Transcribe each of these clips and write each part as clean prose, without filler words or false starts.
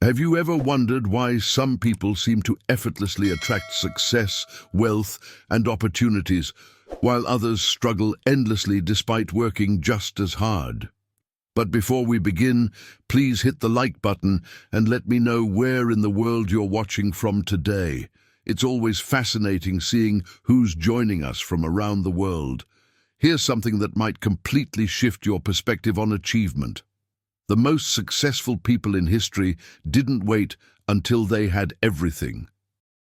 Have you ever wondered why some people seem to effortlessly attract success, wealth, and opportunities, while others struggle endlessly despite working just as hard? But before we begin, please hit the like button and let me know where in the world you're watching from today. It's always fascinating seeing who's joining us from around the world. Here's something that might completely shift your perspective on achievement. The most successful people in history didn't wait until they had everything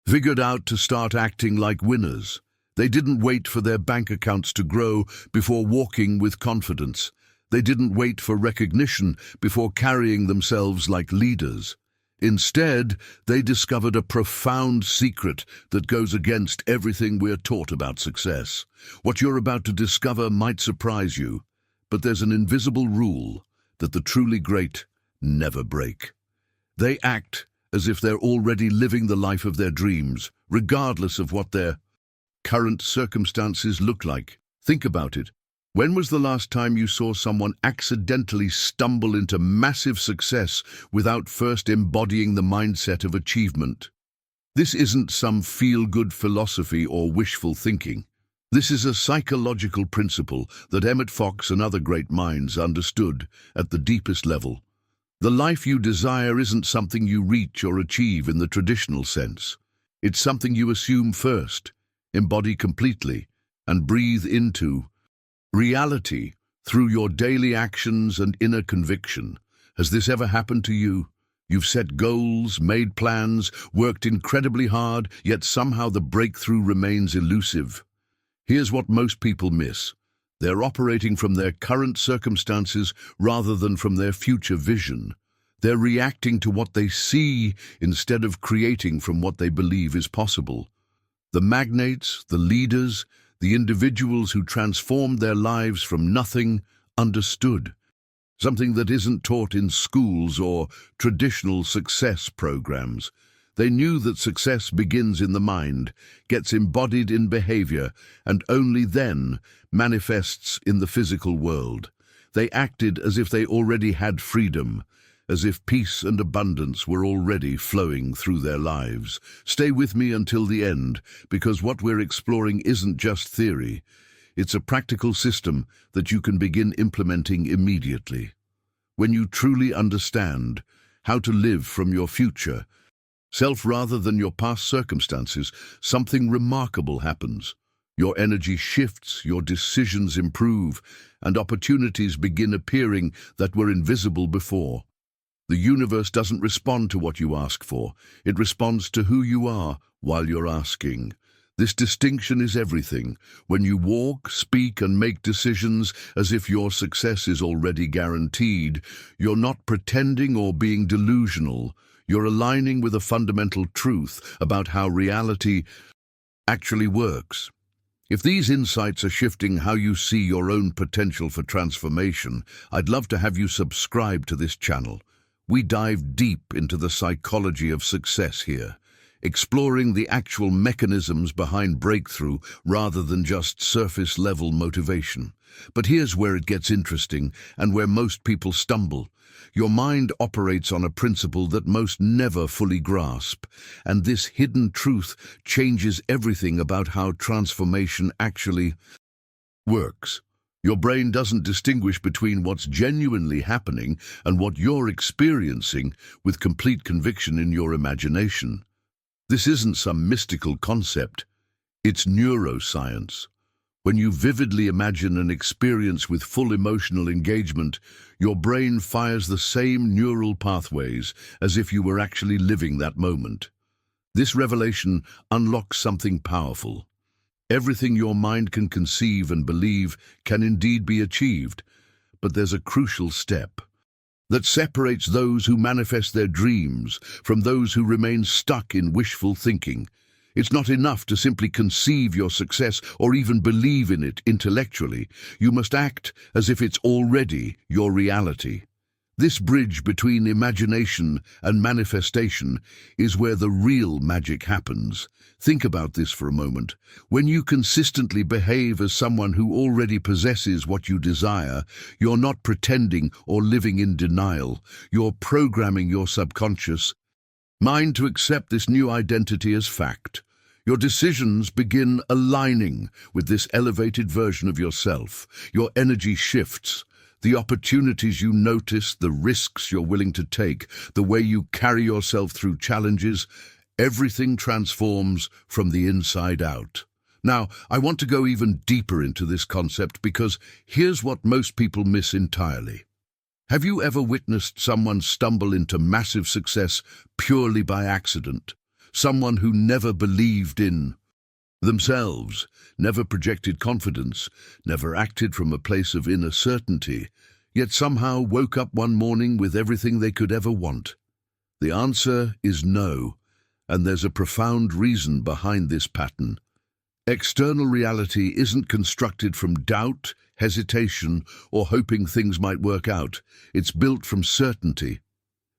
figured out to start acting like winners. They didn't wait for their bank accounts to grow before walking with confidence. They didn't wait for recognition before carrying themselves like leaders. Instead, they discovered a profound secret that goes against everything we're taught about success. What you're about to discover might surprise you, but there's an invisible rule that the truly great never break. They act as if they're already living the life of their dreams, regardless of what their current circumstances look like. Think about it. When was the last time you saw someone accidentally stumble into massive success without first embodying the mindset of achievement? This isn't some feel-good philosophy or wishful thinking. This is a psychological principle that Emmet Fox and other great minds understood at the deepest level. The life you desire isn't something you reach or achieve in the traditional sense. It's something you assume first, embody completely, and breathe into reality through your daily actions and inner conviction. Has this ever happened to you? You've set goals, made plans, worked incredibly hard, yet somehow the breakthrough remains elusive. Here's what most people miss. They're operating from their current circumstances rather than from their future vision. They're reacting to what they see instead of creating from what they believe is possible. The magnates, the leaders, the individuals who transformed their lives from nothing understood something that isn't taught in schools or traditional success programs. They knew that success begins in the mind, gets embodied in behavior, and only then manifests in the physical world. They acted as if they already had freedom, as if peace and abundance were already flowing through their lives. Stay with me until the end, because what we're exploring isn't just theory. It's a practical system that you can begin implementing immediately. When you truly understand how to live from your future self rather than your past circumstances, something remarkable happens. Your energy shifts, your decisions improve, and opportunities begin appearing that were invisible before. The universe doesn't respond to what you ask for. It responds to who you are while you're asking. This distinction is everything. When you walk, speak, and make decisions as if your success is already guaranteed, you're not pretending or being delusional. You're aligning with a fundamental truth about how reality actually works. If these insights are shifting how you see your own potential for transformation, I'd love to have you subscribe to this channel. We dive deep into the psychology of success here, exploring the actual mechanisms behind breakthrough rather than just surface-level motivation. But here's where it gets interesting and where most people stumble. Your mind operates on a principle that most never fully grasp, and this hidden truth changes everything about how transformation actually works. Your brain doesn't distinguish between what's genuinely happening and what you're experiencing with complete conviction in your imagination. This isn't some mystical concept. It's neuroscience. When you vividly imagine an experience with full emotional engagement, your brain fires the same neural pathways as if you were actually living that moment. This revelation unlocks something powerful. Everything your mind can conceive and believe can indeed be achieved, but there's a crucial step that separates those who manifest their dreams from those who remain stuck in wishful thinking. It's not enough to simply conceive your success or even believe in it intellectually. You must act as if it's already your reality. This bridge between imagination and manifestation is where the real magic happens. Think about this for a moment. When you consistently behave as someone who already possesses what you desire, you're not pretending or living in denial. You're programming your subconscious mind to accept this new identity as fact. Your decisions begin aligning with this elevated version of yourself. Your energy shifts. The opportunities you notice, the risks you're willing to take, the way you carry yourself through challenges, everything transforms from the inside out. Now, I want to go even deeper into this concept because here's what most people miss entirely. Have you ever witnessed someone stumble into massive success purely by accident? Someone who never believed in themselves, never projected confidence, never acted from a place of inner certainty, yet somehow woke up one morning with everything they could ever want? The answer is no, and there's a profound reason behind this pattern. External reality isn't constructed from doubt, hesitation, or hoping things might work out. It's built from certainty.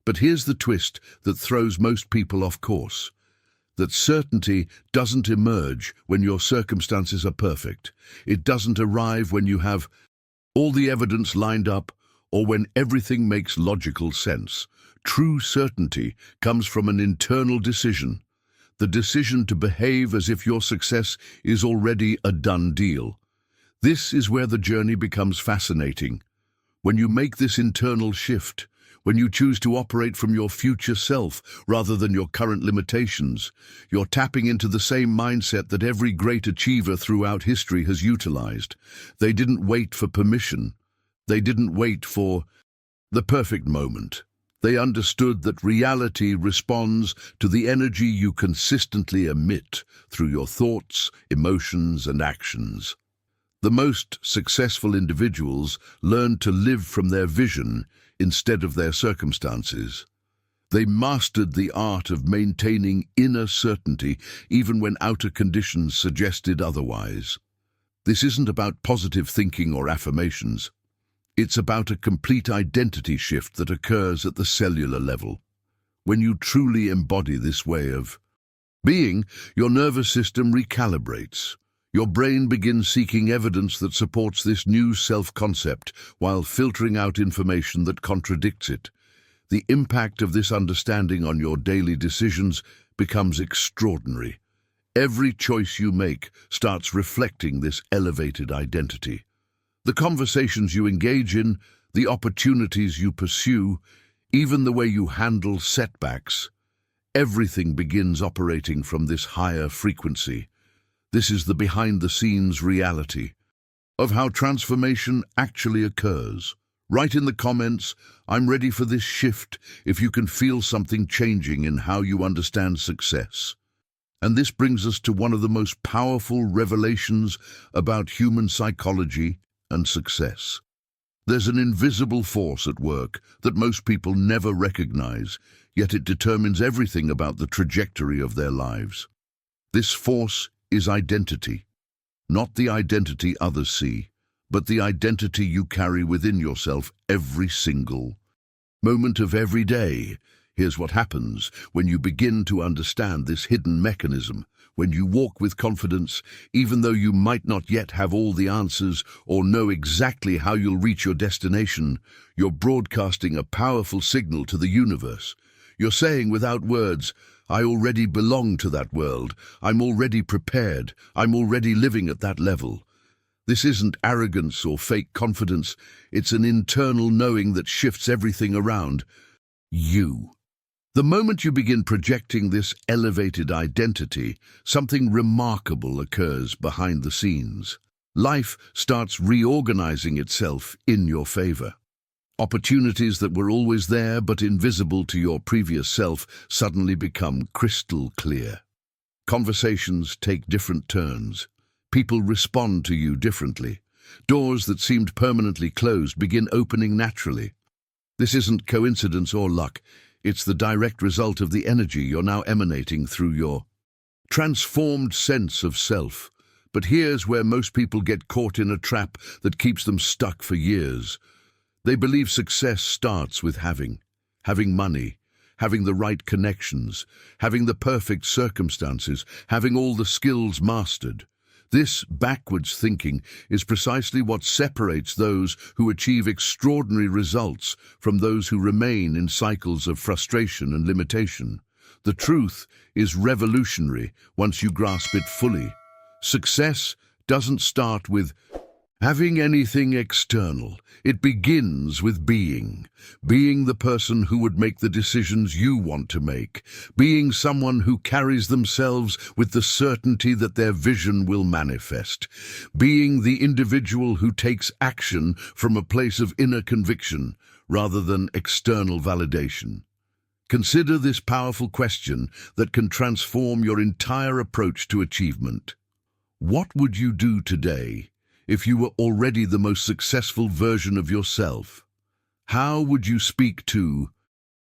But here's the twist that throws most people off course. That certainty doesn't emerge when your circumstances are perfect. It doesn't arrive when you have all the evidence lined up or when everything makes logical sense. True certainty comes from an internal decision, the decision to behave as if your success is already a done deal. This is where the journey becomes fascinating. When you make this internal shift, when you choose to operate from your future self rather than your current limitations, you're tapping into the same mindset that every great achiever throughout history has utilized. They didn't wait for permission. They didn't wait for the perfect moment. They understood that reality responds to the energy you consistently emit through your thoughts, emotions, and actions. The most successful individuals learned to live from their vision instead of their circumstances. They mastered the art of maintaining inner certainty even when outer conditions suggested otherwise. This isn't about positive thinking or affirmations. It's about a complete identity shift that occurs at the cellular level. When you truly embody this way of being, your nervous system recalibrates. Your brain begins seeking evidence that supports this new self-concept while filtering out information that contradicts it. The impact of this understanding on your daily decisions becomes extraordinary. Every choice you make starts reflecting this elevated identity. The conversations you engage in, the opportunities you pursue, even the way you handle setbacks, everything begins operating from this higher frequency. This is the behind-the-scenes reality of how transformation actually occurs. Write in the comments, "I'm ready for this shift," if you can feel something changing in how you understand success. And this brings us to one of the most powerful revelations about human psychology and success. There's an invisible force at work that most people never recognize, yet it determines everything about the trajectory of their lives. This force is identity. Not the identity others see, but the identity you carry within yourself every single moment of every day. Here's what happens when you begin to understand this hidden mechanism. When you walk with confidence, even though you might not yet have all the answers or know exactly how you'll reach your destination, you're broadcasting a powerful signal to the universe. You're saying without words, "I already belong to that world. I'm already prepared. I'm already living at that level." This isn't arrogance or fake confidence. It's an internal knowing that shifts everything around you. The moment you begin projecting this elevated identity, something remarkable occurs behind the scenes. Life starts reorganizing itself in your favor. Opportunities that were always there but invisible to your previous self suddenly become crystal clear. Conversations take different turns. People respond to you differently. Doors that seemed permanently closed begin opening naturally. This isn't coincidence or luck. It's the direct result of the energy you're now emanating through your transformed sense of self. But here's where most people get caught in a trap that keeps them stuck for years. They believe success starts with having money, having the right connections, having the perfect circumstances, having all the skills mastered. This backwards thinking is precisely what separates those who achieve extraordinary results from those who remain in cycles of frustration and limitation. The truth is revolutionary once you grasp it fully. Success doesn't start with having anything external. It begins with being the person who would make the decisions you want to make, being someone who carries themselves with the certainty that their vision will manifest, being the individual who takes action from a place of inner conviction rather than external validation. Consider this powerful question that can transform your entire approach to achievement. What would you do today if you were already the most successful version of yourself? How would you speak to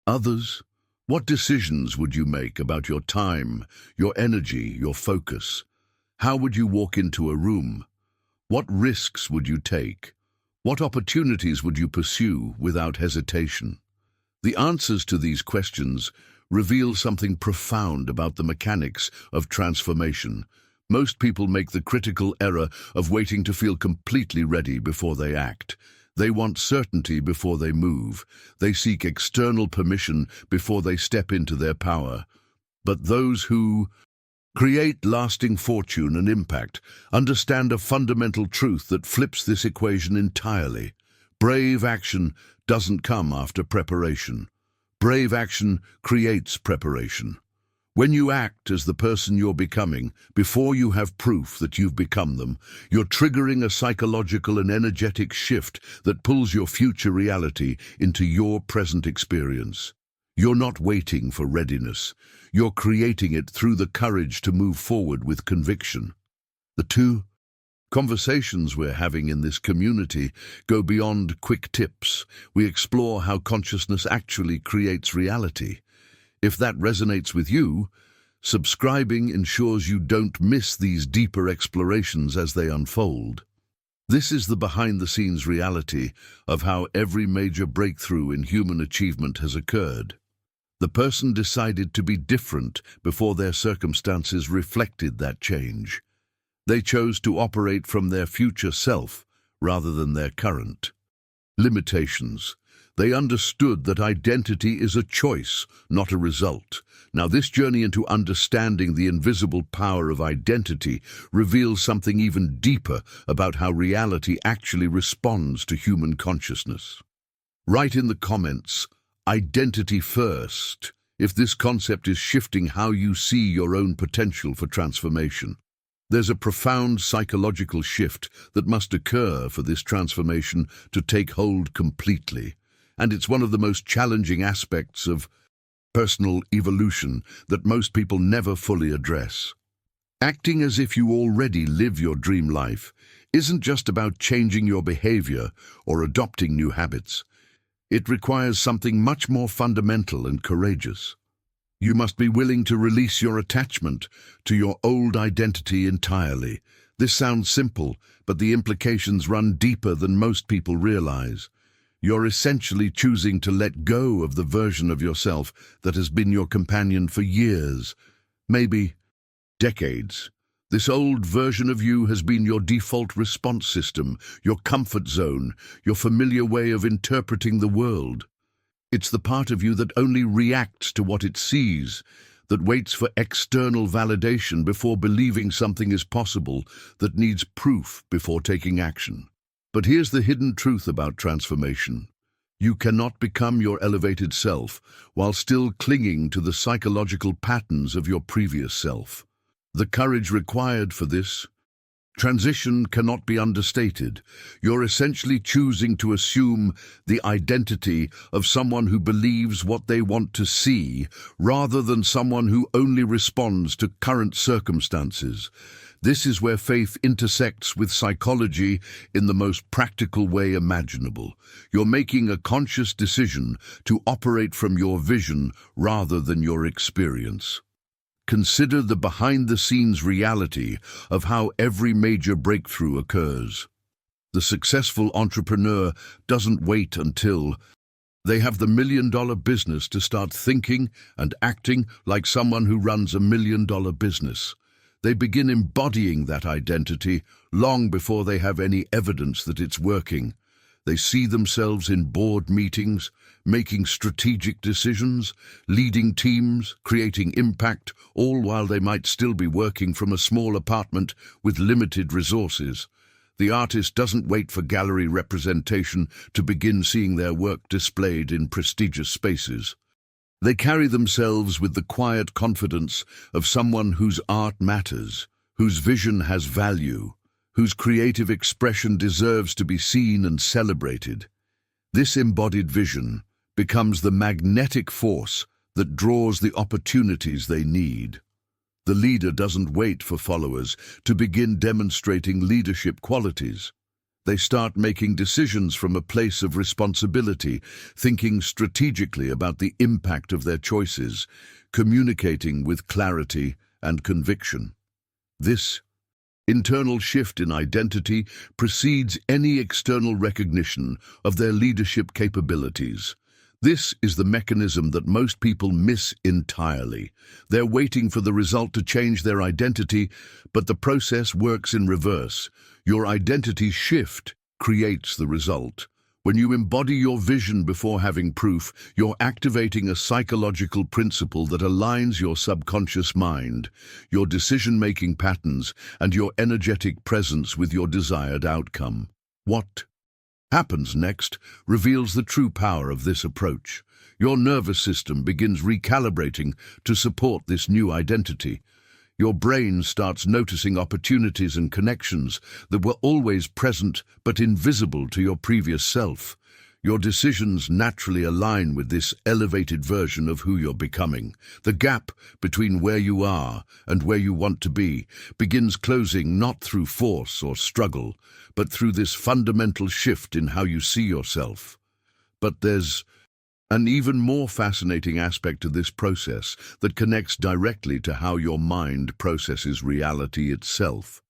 others? What decisions would you make about your time, your energy, your focus? How would you walk into a room? What risks would you take? What opportunities would you pursue without hesitation? The answers to these questions reveal something profound about the mechanics of transformation. Most people make the critical error of waiting to feel completely ready before they act. They want certainty before they move. They seek external permission before they step into their power. But those who create lasting fortune and impact understand a fundamental truth that flips this equation entirely. Brave action doesn't come after preparation. Brave action creates preparation. When you act as the person you're becoming, before you have proof that you've become them, you're triggering a psychological and energetic shift that pulls your future reality into your present experience. You're not waiting for readiness. You're creating it through the courage to move forward with conviction. The two conversations we're having in this community go beyond quick tips. We explore how consciousness actually creates reality. If that resonates with you, subscribing ensures you don't miss these deeper explorations as they unfold. This is the behind-the-scenes reality of how every major breakthrough in human achievement has occurred. The person decided to be different before their circumstances reflected that change. They chose to operate from their future self rather than their current limitations. They understood that identity is a choice, not a result. Now, this journey into understanding the invisible power of identity reveals something even deeper about how reality actually responds to human consciousness. Write in the comments, "Identity first," if this concept is shifting how you see your own potential for transformation. There's a profound psychological shift that must occur for this transformation to take hold completely. And it's one of the most challenging aspects of personal evolution that most people never fully address. Acting as if you already live your dream life isn't just about changing your behavior or adopting new habits. It requires something much more fundamental and courageous. You must be willing to release your attachment to your old identity entirely. This sounds simple, but the implications run deeper than most people realize. You're essentially choosing to let go of the version of yourself that has been your companion for years, maybe decades. This old version of you has been your default response system, your comfort zone, your familiar way of interpreting the world. It's the part of you that only reacts to what it sees, that waits for external validation before believing something is possible, that needs proof before taking action. But here's the hidden truth about transformation. You cannot become your elevated self while still clinging to the psychological patterns of your previous self. The courage required for this transition cannot be understated. You're essentially choosing to assume the identity of someone who believes what they want to see, rather than someone who only responds to current circumstances. This is where faith intersects with psychology in the most practical way imaginable. You're making a conscious decision to operate from your vision rather than your experience. Consider the behind-the-scenes reality of how every major breakthrough occurs. The successful entrepreneur doesn't wait until they have the million-dollar business to start thinking and acting like someone who runs a million-dollar business. They begin embodying that identity long before they have any evidence that it's working. They see themselves in board meetings, making strategic decisions, leading teams, creating impact, all while they might still be working from a small apartment with limited resources. The artist doesn't wait for gallery representation to begin seeing their work displayed in prestigious spaces. They carry themselves with the quiet confidence of someone whose art matters, whose vision has value, whose creative expression deserves to be seen and celebrated. This embodied vision becomes the magnetic force that draws the opportunities they need. The leader doesn't wait for followers to begin demonstrating leadership qualities. They start making decisions from a place of responsibility, thinking strategically about the impact of their choices, communicating with clarity and conviction. This internal shift in identity precedes any external recognition of their leadership capabilities. This is the mechanism that most people miss entirely. They're waiting for the result to change their identity, but the process works in reverse. Your identity shift creates the result. When you embody your vision before having proof, you're activating a psychological principle that aligns your subconscious mind, your decision-making patterns, and your energetic presence with your desired outcome. What happens next reveals the true power of this approach. Your nervous system begins recalibrating to support this new identity. Your brain starts noticing opportunities and connections that were always present but invisible to your previous self. Your decisions naturally align with this elevated version of who you're becoming. The gap between where you are and where you want to be begins closing not through force or struggle, but through this fundamental shift in how you see yourself. But there's an even more fascinating aspect to this process that connects directly to how your mind processes reality itself.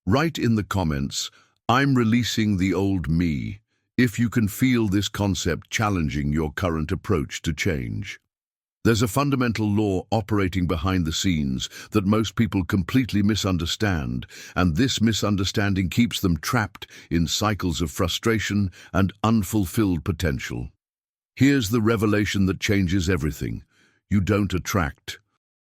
Write in the comments, "I'm releasing the old me," if you can feel this concept challenging your current approach to change. There's a fundamental law operating behind the scenes that most people completely misunderstand, and this misunderstanding keeps them trapped in cycles of frustration and unfulfilled potential. Here's the revelation that changes everything. You don't attract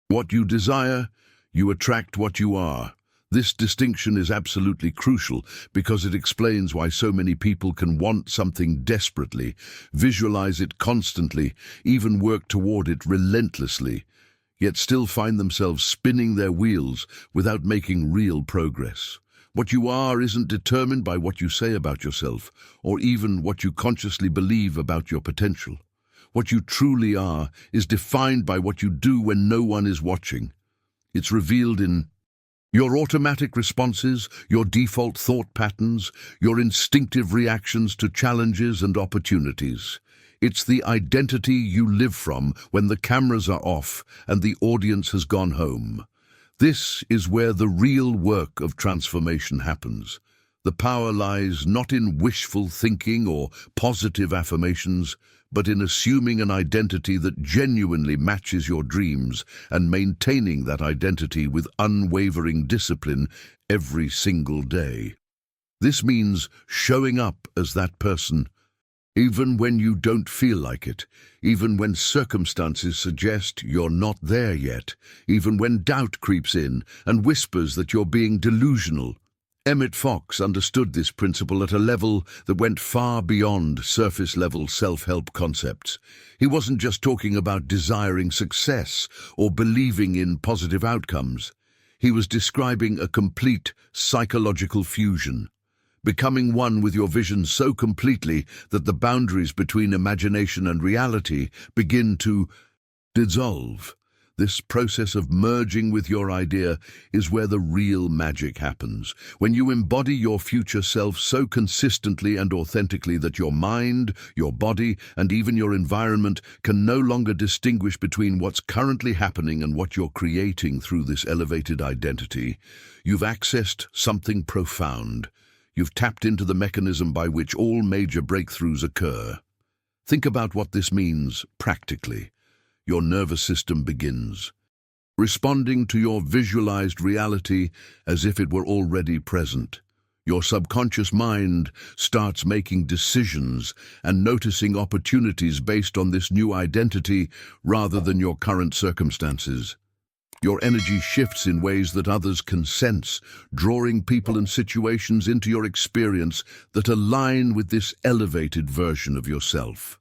what you desire, you attract what you are. This distinction is absolutely crucial because it explains why so many people can want something desperately, visualize it constantly, even work toward it relentlessly, yet still find themselves spinning their wheels without making real progress. What you are isn't determined by what you say about yourself, or even what you consciously believe about your potential. What you truly are is defined by what you do when no one is watching. It's revealed in your automatic responses, your default thought patterns, your instinctive reactions to challenges and opportunities. It's the identity you live from when the cameras are off and the audience has gone home. This is where the real work of transformation happens. The power lies not in wishful thinking or positive affirmations, but in assuming an identity that genuinely matches your dreams and maintaining that identity with unwavering discipline every single day. This means showing up as that person, even when you don't feel like it, even when circumstances suggest you're not there yet, even when doubt creeps in and whispers that you're being delusional. Emmet Fox understood this principle at a level that went far beyond surface-level self-help concepts. He wasn't just talking about desiring success or believing in positive outcomes. He was describing a complete psychological fusion, becoming one with your vision so completely that the boundaries between imagination and reality begin to dissolve. This process of merging with your idea is where the real magic happens. When you embody your future self so consistently and authentically that your mind, your body, and even your environment can no longer distinguish between what's currently happening and what you're creating through this elevated identity, you've accessed something profound. You've tapped into the mechanism by which all major breakthroughs occur. Think about what this means practically. Your nervous system begins responding to your visualized reality as if it were already present. Your subconscious mind starts making decisions and noticing opportunities based on this new identity rather than your current circumstances. Your energy shifts in ways that others can sense, drawing people and situations into your experience that align with this elevated version of yourself.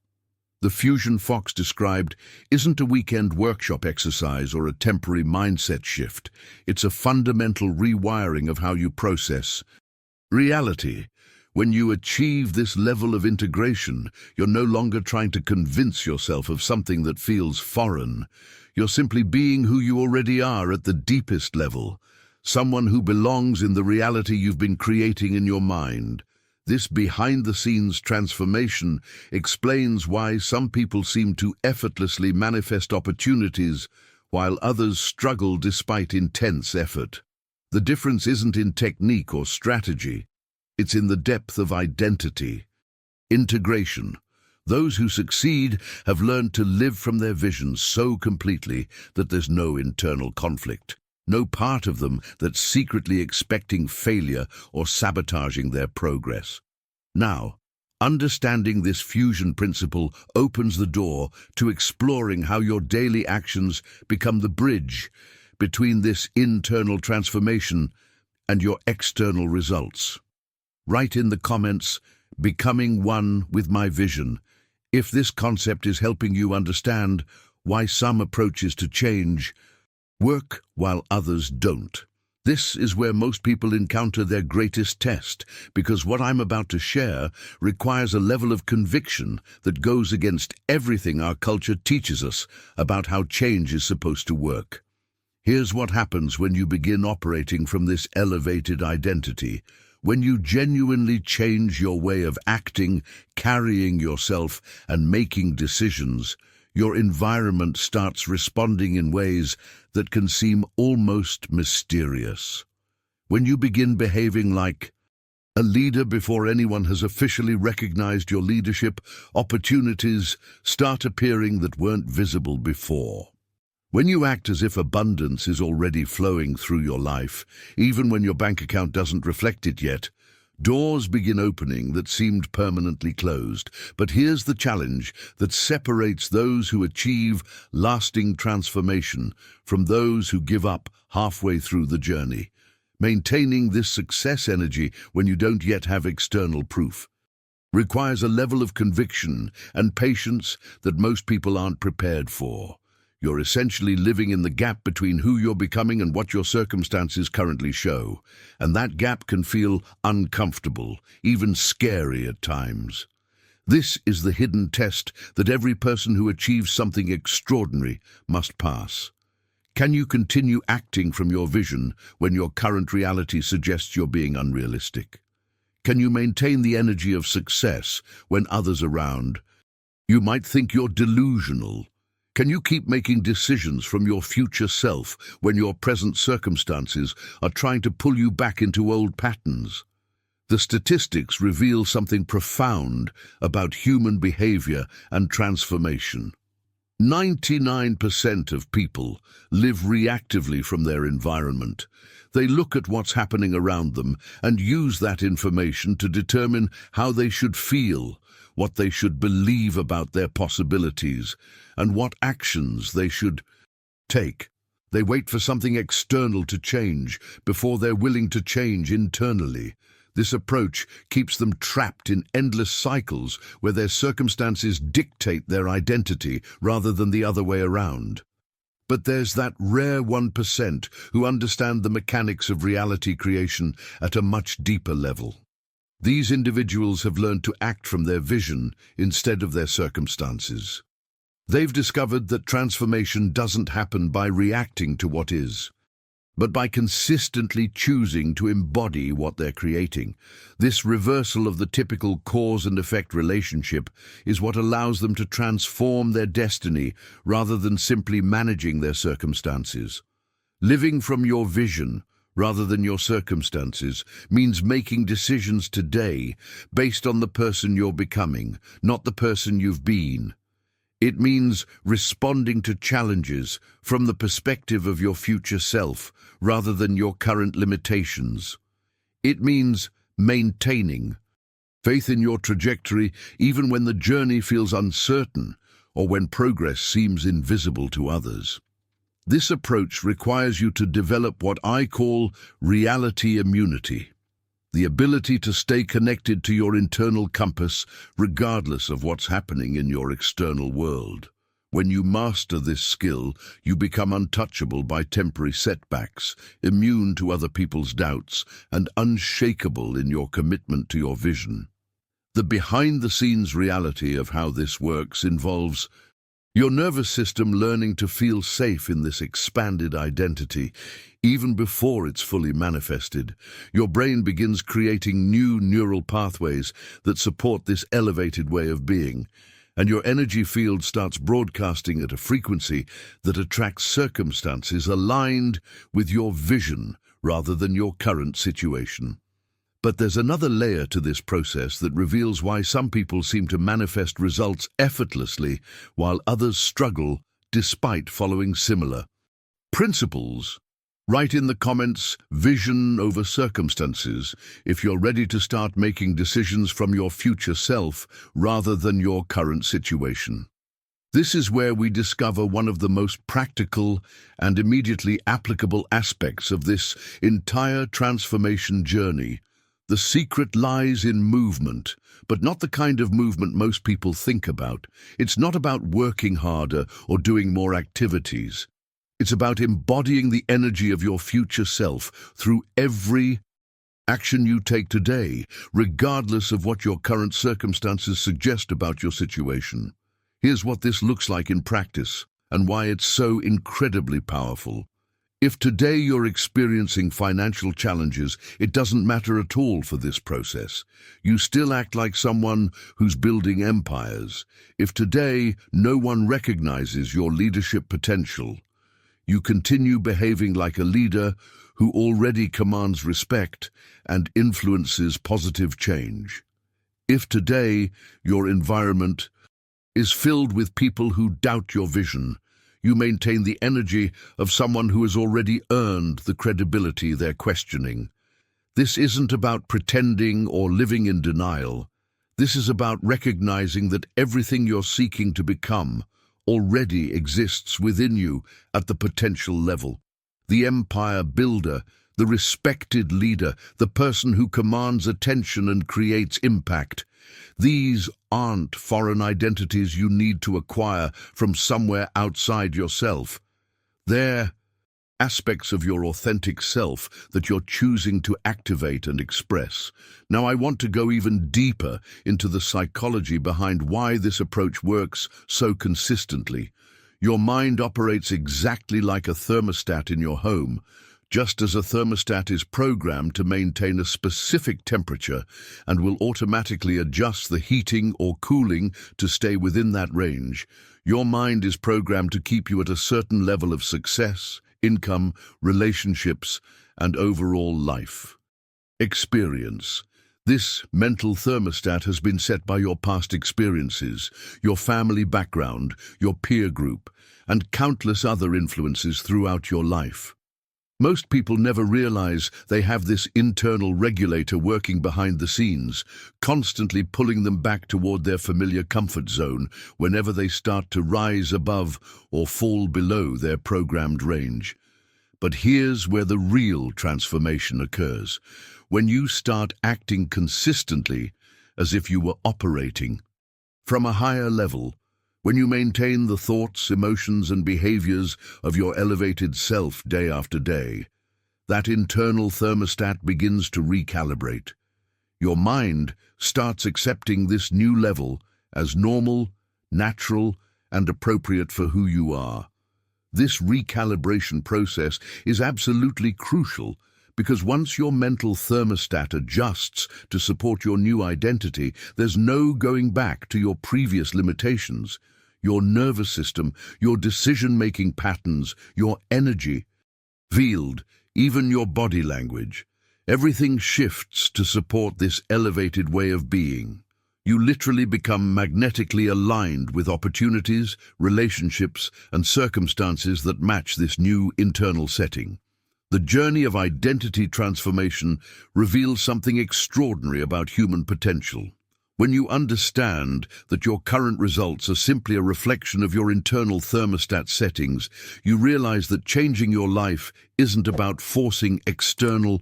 The fusion Fox described isn't a weekend workshop exercise or a temporary mindset shift. It's a fundamental rewiring of how you process reality. When you achieve this level of integration, you're no longer trying to convince yourself of something that feels foreign. You're simply being who you already are at the deepest level, someone who belongs in the reality you've been creating in your mind. This behind-the-scenes transformation explains why some people seem to effortlessly manifest opportunities while others struggle despite intense effort. The difference isn't in technique or strategy, it's in the depth of identity. Integration. Those who succeed have learned to live from their visions so completely that there's no internal conflict, no part of them that's secretly expecting failure or sabotaging their progress. Now, understanding this fusion principle opens the door to exploring how your daily actions become the bridge between this internal transformation and your external results. Write in the comments, "Becoming one with my vision," if this concept is helping you understand why some approaches to change work while others don't. This is where most people encounter their greatest test, because what I'm about to share requires a level of conviction that goes against everything our culture teaches us about how change is supposed to work. Here's what happens when you begin operating from this elevated identity. When you genuinely change your way of acting, carrying yourself, and making decisions, your environment starts responding in ways that can seem almost mysterious. When you begin behaving like a leader before anyone has officially recognized your leadership, opportunities start appearing that weren't visible before. When you act as if abundance is already flowing through your life, even when your bank account doesn't reflect it yet, doors begin opening that seemed permanently closed. But here's the challenge that separates those who achieve lasting transformation from those who give up halfway through the journey. Maintaining this success energy when you don't yet have external proof requires a level of conviction and patience that most people aren't prepared for. You're essentially living in the gap between who you're becoming and what your circumstances currently show, and that gap can feel uncomfortable, even scary at times. This is the hidden test that every person who achieves something extraordinary must pass. Can you continue acting from your vision when your current reality suggests you're being unrealistic? Can you maintain the energy of success when others around you might think you're delusional? Can you keep making decisions from your future self when your present circumstances are trying to pull you back into old patterns? The statistics reveal something profound about human behavior and transformation. 99% of people live reactively from their environment. They look at what's happening around them and use that information to determine how they should feel, what they should believe about their possibilities, and what actions they should take. They wait for something external to change before they're willing to change internally. This approach keeps them trapped in endless cycles where their circumstances dictate their identity rather than the other way around. But there's that rare 1% who understand the mechanics of reality creation at a much deeper level. These individuals have learned to act from their vision instead of their circumstances. They've discovered that transformation doesn't happen by reacting to what is, but by consistently choosing to embody what they're creating. This reversal of the typical cause and effect relationship is what allows them to transform their destiny rather than simply managing their circumstances. Living from your vision rather than your circumstances, means making decisions today based on the person you're becoming, not the person you've been. It means responding to challenges from the perspective of your future self, rather than your current limitations. It means maintaining faith in your trajectory even when the journey feels uncertain or when progress seems invisible to others. This approach requires you to develop what I call reality immunity, the ability to stay connected to your internal compass regardless of what's happening in your external world. When you master this skill, you become untouchable by temporary setbacks, immune to other people's doubts, and unshakable in your commitment to your vision. The behind-the-scenes reality of how this works involves your nervous system learning to feel safe in this expanded identity, even before it's fully manifested. Your brain begins creating new neural pathways that support this elevated way of being, and your energy field starts broadcasting at a frequency that attracts circumstances aligned with your vision rather than your current situation. But there's another layer to this process that reveals why some people seem to manifest results effortlessly while others struggle despite following similar principles. Write in the comments, vision over circumstances, if you're ready to start making decisions from your future self rather than your current situation. This is where we discover one of the most practical and immediately applicable aspects of this entire transformation journey. The secret lies in movement, but not the kind of movement most people think about. It's not about working harder or doing more activities. It's about embodying the energy of your future self through every action you take today, regardless of what your current circumstances suggest about your situation. Here's what this looks like in practice and why it's so incredibly powerful. If today you're experiencing financial challenges, it doesn't matter at all for this process. You still act like someone who's building empires. If today no one recognizes your leadership potential, you continue behaving like a leader who already commands respect and influences positive change. If today your environment is filled with people who doubt your vision, you maintain the energy of someone who has already earned the credibility they're questioning. This isn't about pretending or living in denial. This is about recognizing that everything you're seeking to become already exists within you at the potential level. The empire builder, the respected leader, the person who commands attention and creates impact. These aren't foreign identities you need to acquire from somewhere outside yourself. They're aspects of your authentic self that you're choosing to activate and express. Now, I want to go even deeper into the psychology behind why this approach works so consistently. Your mind operates exactly like a thermostat in your home. Just as a thermostat is programmed to maintain a specific temperature and will automatically adjust the heating or cooling to stay within that range, your mind is programmed to keep you at a certain level of success, income, relationships, and overall life experience. This mental thermostat has been set by your past experiences, your family background, your peer group, and countless other influences throughout your life. Most people never realize they have this internal regulator working behind the scenes, constantly pulling them back toward their familiar comfort zone whenever they start to rise above or fall below their programmed range. But here's where the real transformation occurs. When you start acting consistently as if you were operating from a higher level, when you maintain the thoughts, emotions, and behaviors of your elevated self day after day, that internal thermostat begins to recalibrate. Your mind starts accepting this new level as normal, natural, and appropriate for who you are. This recalibration process is absolutely crucial because once your mental thermostat adjusts to support your new identity, there's no going back to your previous limitations. Your nervous system, your decision-making patterns, your energy field even your body language. Everything shifts to support this elevated way of being. You literally become magnetically aligned with opportunities, relationships, and circumstances that match this new internal setting. The journey of identity transformation reveals something extraordinary about human potential. When you understand that your current results are simply a reflection of your internal thermostat settings, you realize that changing your life isn't about forcing external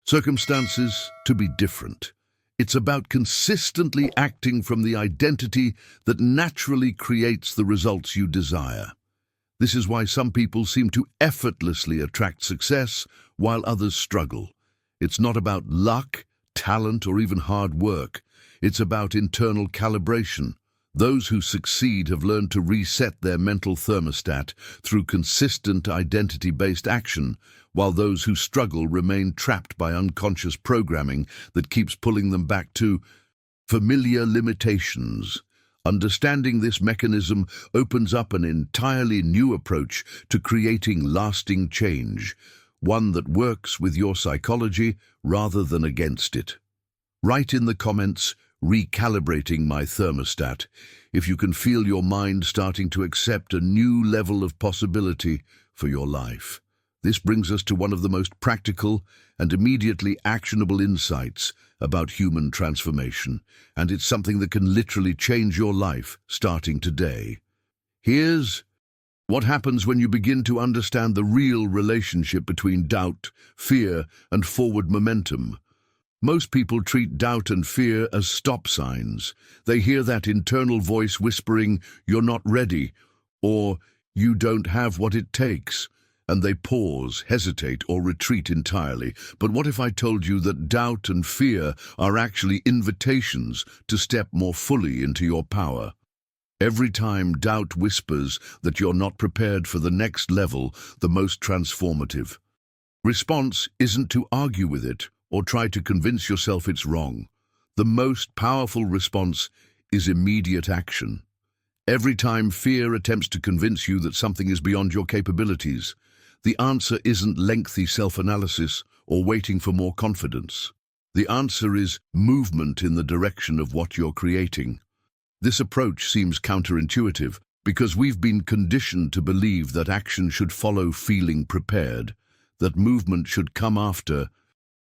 circumstances to be different. It's about consistently acting from the identity that naturally creates the results you desire. This is why some people seem to effortlessly attract success while others struggle. It's not about luck, talent, or even hard work. It's about internal calibration. Those who succeed have learned to reset their mental thermostat through consistent identity-based action, while those who struggle remain trapped by unconscious programming that keeps pulling them back to familiar limitations. Understanding this mechanism opens up an entirely new approach to creating lasting change, one that works with your psychology rather than against it. Write in the comments, "Recalibrating my thermostat," if you can feel your mind starting to accept a new level of possibility for your life. This brings us to one of the most practical and immediately actionable insights about human transformation, and it's something that can literally change your life starting today. Here's what happens when you begin to understand the real relationship between doubt, fear, and forward momentum. Most people treat doubt and fear as stop signs. They hear that internal voice whispering, "You're not ready," or "You don't have what it takes," and they pause, hesitate, or retreat entirely. But what if I told you that doubt and fear are actually invitations to step more fully into your power? Every time doubt whispers that you're not prepared for the next level, the most transformative response isn't to argue with it or try to convince yourself it's wrong. The most powerful response is immediate action. Every time fear attempts to convince you that something is beyond your capabilities, the answer isn't lengthy self-analysis or waiting for more confidence. The answer is movement in the direction of what you're creating. This approach seems counterintuitive because we've been conditioned to believe that action should follow feeling prepared, that movement should come after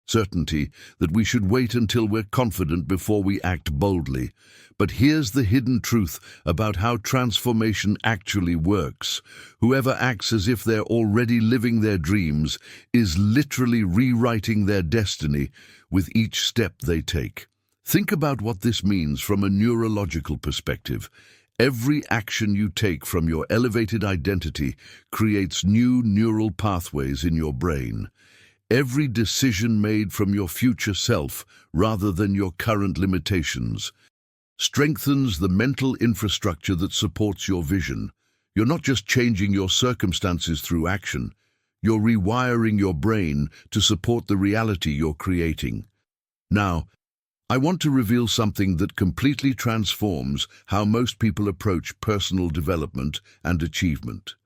certainty, that we should wait until we're confident before we act boldly. But here's the hidden truth about how transformation actually works. Whoever acts as if they're already living their dreams is literally rewriting their destiny with each step they take. Think about what this means from a neurological perspective. Every action you take from your elevated identity creates new neural pathways in your brain. Every decision made from your future self, rather than your current limitations, strengthens the mental infrastructure that supports your vision. You're not just changing your circumstances through action, you're rewiring your brain to support the reality you're creating. Now, I want to reveal something that completely transforms how most people approach personal development and achievement.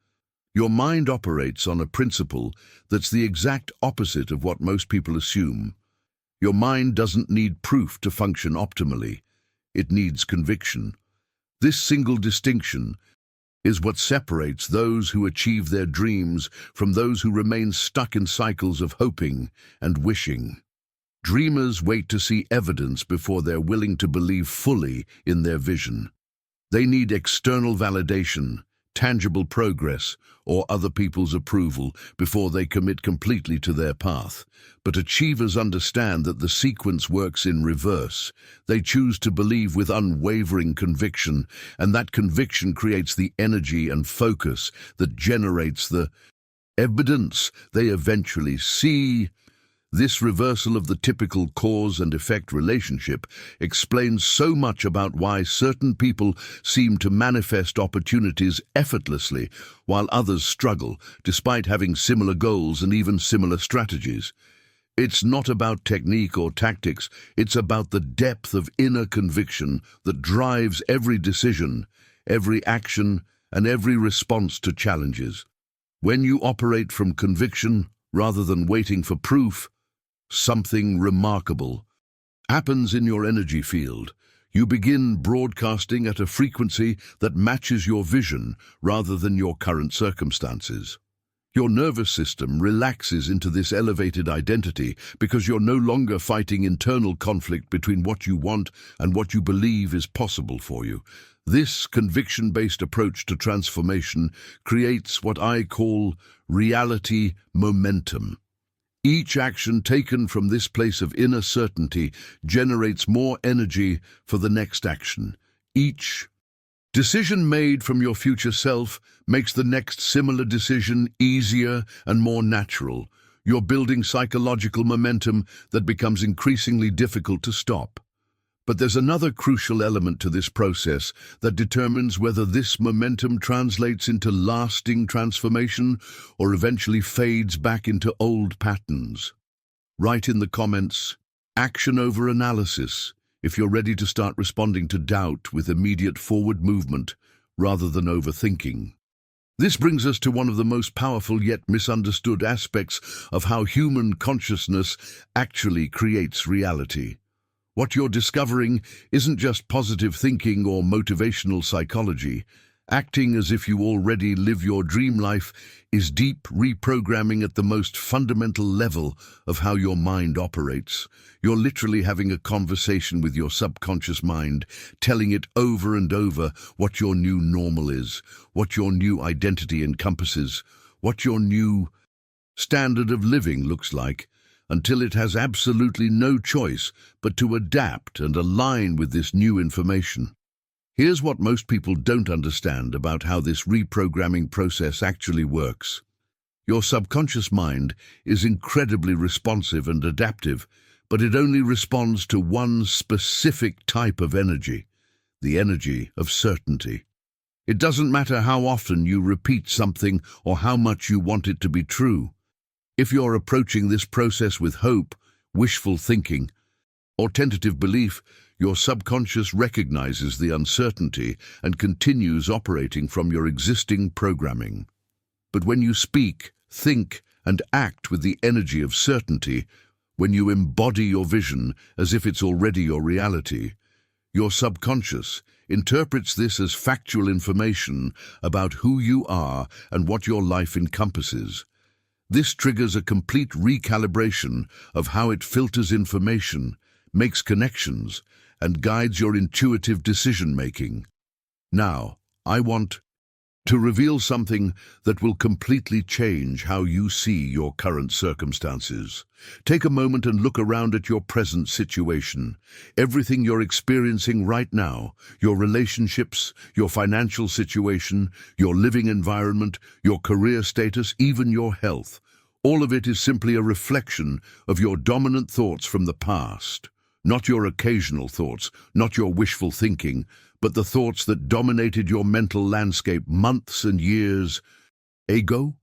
Your mind operates on a principle that's the exact opposite of what most people assume. Your mind doesn't need proof to function optimally. It needs conviction. This single distinction is what separates those who achieve their dreams from those who remain stuck in cycles of hoping and wishing. Dreamers wait to see evidence before they're willing to believe fully in their vision. They need external validation, tangible progress, or other people's approval before they commit completely to their path. But achievers understand that the sequence works in reverse. They choose to believe with unwavering conviction, and that conviction creates the energy and focus that generates the evidence they eventually see. This reversal of the typical cause and effect relationship explains so much about why certain people seem to manifest opportunities effortlessly, while others struggle, despite having similar goals and even similar strategies. It's not about technique or tactics, it's about the depth of inner conviction that drives every decision, every action, and every response to challenges. When you operate from conviction Rather than waiting for proof, something remarkable happens in your energy field. You begin broadcasting at a frequency that matches your vision rather than your current circumstances. Your nervous system relaxes into this elevated identity because you're no longer fighting internal conflict between what you want and what you believe is possible for you. This conviction-based approach to transformation creates what I call reality momentum. Each action taken from this place of inner certainty generates more energy for the next action. Each decision made from your future self makes the next similar decision easier and more natural. You're building psychological momentum that becomes increasingly difficult to stop. But there's another crucial element to this process that determines whether this momentum translates into lasting transformation or eventually fades back into old patterns. Write in the comments, action over analysis, if you're ready to start responding to doubt with immediate forward movement rather than overthinking. This brings us to one of the most powerful yet misunderstood aspects of how human consciousness actually creates reality. What you're discovering isn't just positive thinking or motivational psychology. Acting as if you already live your dream life is deep reprogramming at the most fundamental level of how your mind operates. You're literally having a conversation with your subconscious mind, telling it over and over what your new normal is, what your new identity encompasses, what your new standard of living looks like, until it has absolutely no choice but to adapt and align with this new information. Here's what most people don't understand about how this reprogramming process actually works. Your subconscious mind is incredibly responsive and adaptive, but it only responds to one specific type of energy, the energy of certainty. It doesn't matter how often you repeat something or how much you want it to be true. If you're approaching this process with hope, wishful thinking, or tentative belief, your subconscious recognizes the uncertainty and continues operating from your existing programming. But when you speak, think, and act with the energy of certainty, when you embody your vision as if it's already your reality, your subconscious interprets this as factual information about who you are and what your life encompasses. This triggers a complete recalibration of how it filters information, makes connections, and guides your intuitive decision-making. Now, I want to reveal something that will completely change how you see your current circumstances. Take a moment and look around at your present situation. Everything you're experiencing right now, your relationships, your financial situation, your living environment, your career status, even your health, all of it is simply a reflection of your dominant thoughts from the past. Not your occasional thoughts, not your wishful thinking, but the thoughts that dominated your mental landscape months and years ago.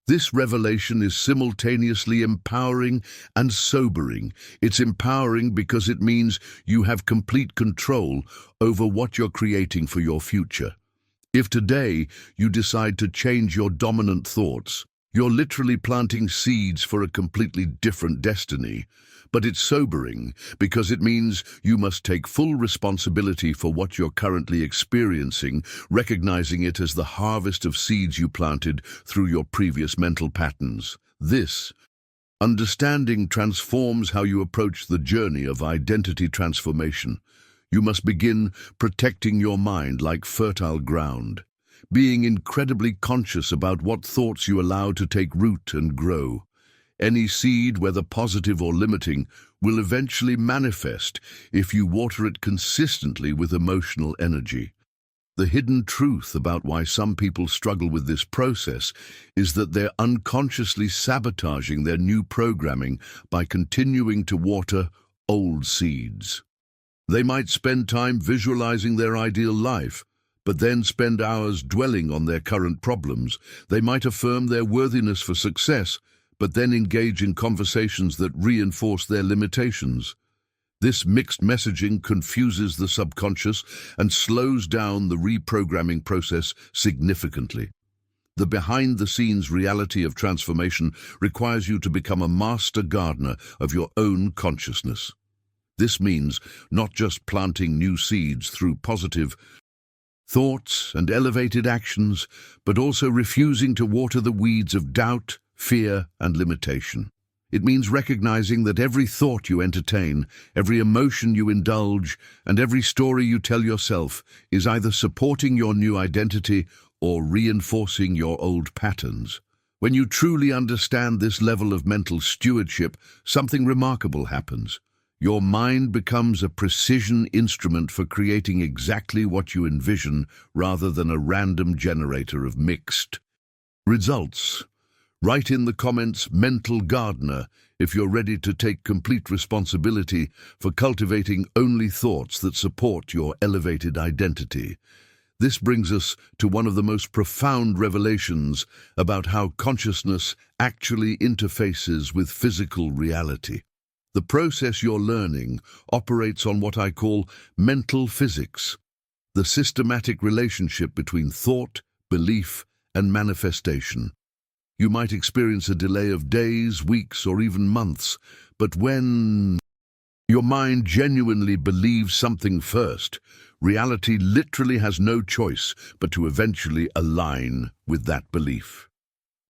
This revelation is simultaneously empowering and sobering. It's empowering because it means you have complete control over what you're creating for your future. If today you decide to change your dominant thoughts, you're literally planting seeds for a completely different destiny. But it's sobering because it means you must take full responsibility for what you're currently experiencing, recognizing it as the harvest of seeds you planted through your previous mental patterns. This understanding transforms how you approach the journey of identity transformation. You must begin protecting your mind like fertile ground, being incredibly conscious about what thoughts you allow to take root and grow. Any seed, whether positive or limiting, will eventually manifest if you water it consistently with emotional energy. The hidden truth about why some people struggle with this process is that they're unconsciously sabotaging their new programming by continuing to water old seeds. They might spend time visualizing their ideal life, but then spend hours dwelling on their current problems. They might affirm their worthiness for success, but then engage in conversations that reinforce their limitations. This mixed messaging confuses the subconscious and slows down the reprogramming process significantly. The behind-the-scenes reality of transformation requires you to become a master gardener of your own consciousness. This means not just planting new seeds through positive thoughts and elevated actions, but also refusing to water the weeds of doubt, fear, and limitation. It means recognizing that every thought you entertain, every emotion you indulge, and every story you tell yourself is either supporting your new identity or reinforcing your old patterns. When you truly understand this level of mental stewardship, something remarkable happens. Your mind becomes a precision instrument for creating exactly what you envision rather than a random generator of mixed results. Write in the comments "Mental Gardener" if you're ready to take complete responsibility for cultivating only thoughts that support your elevated identity. This brings us to one of the most profound revelations about how consciousness actually interfaces with physical reality. The process you're learning operates on what I call mental physics, the systematic relationship between thought, belief, and manifestation. You might experience a delay of days, weeks, or even months, but when your mind genuinely believes something first, reality literally has no choice but to eventually align with that belief.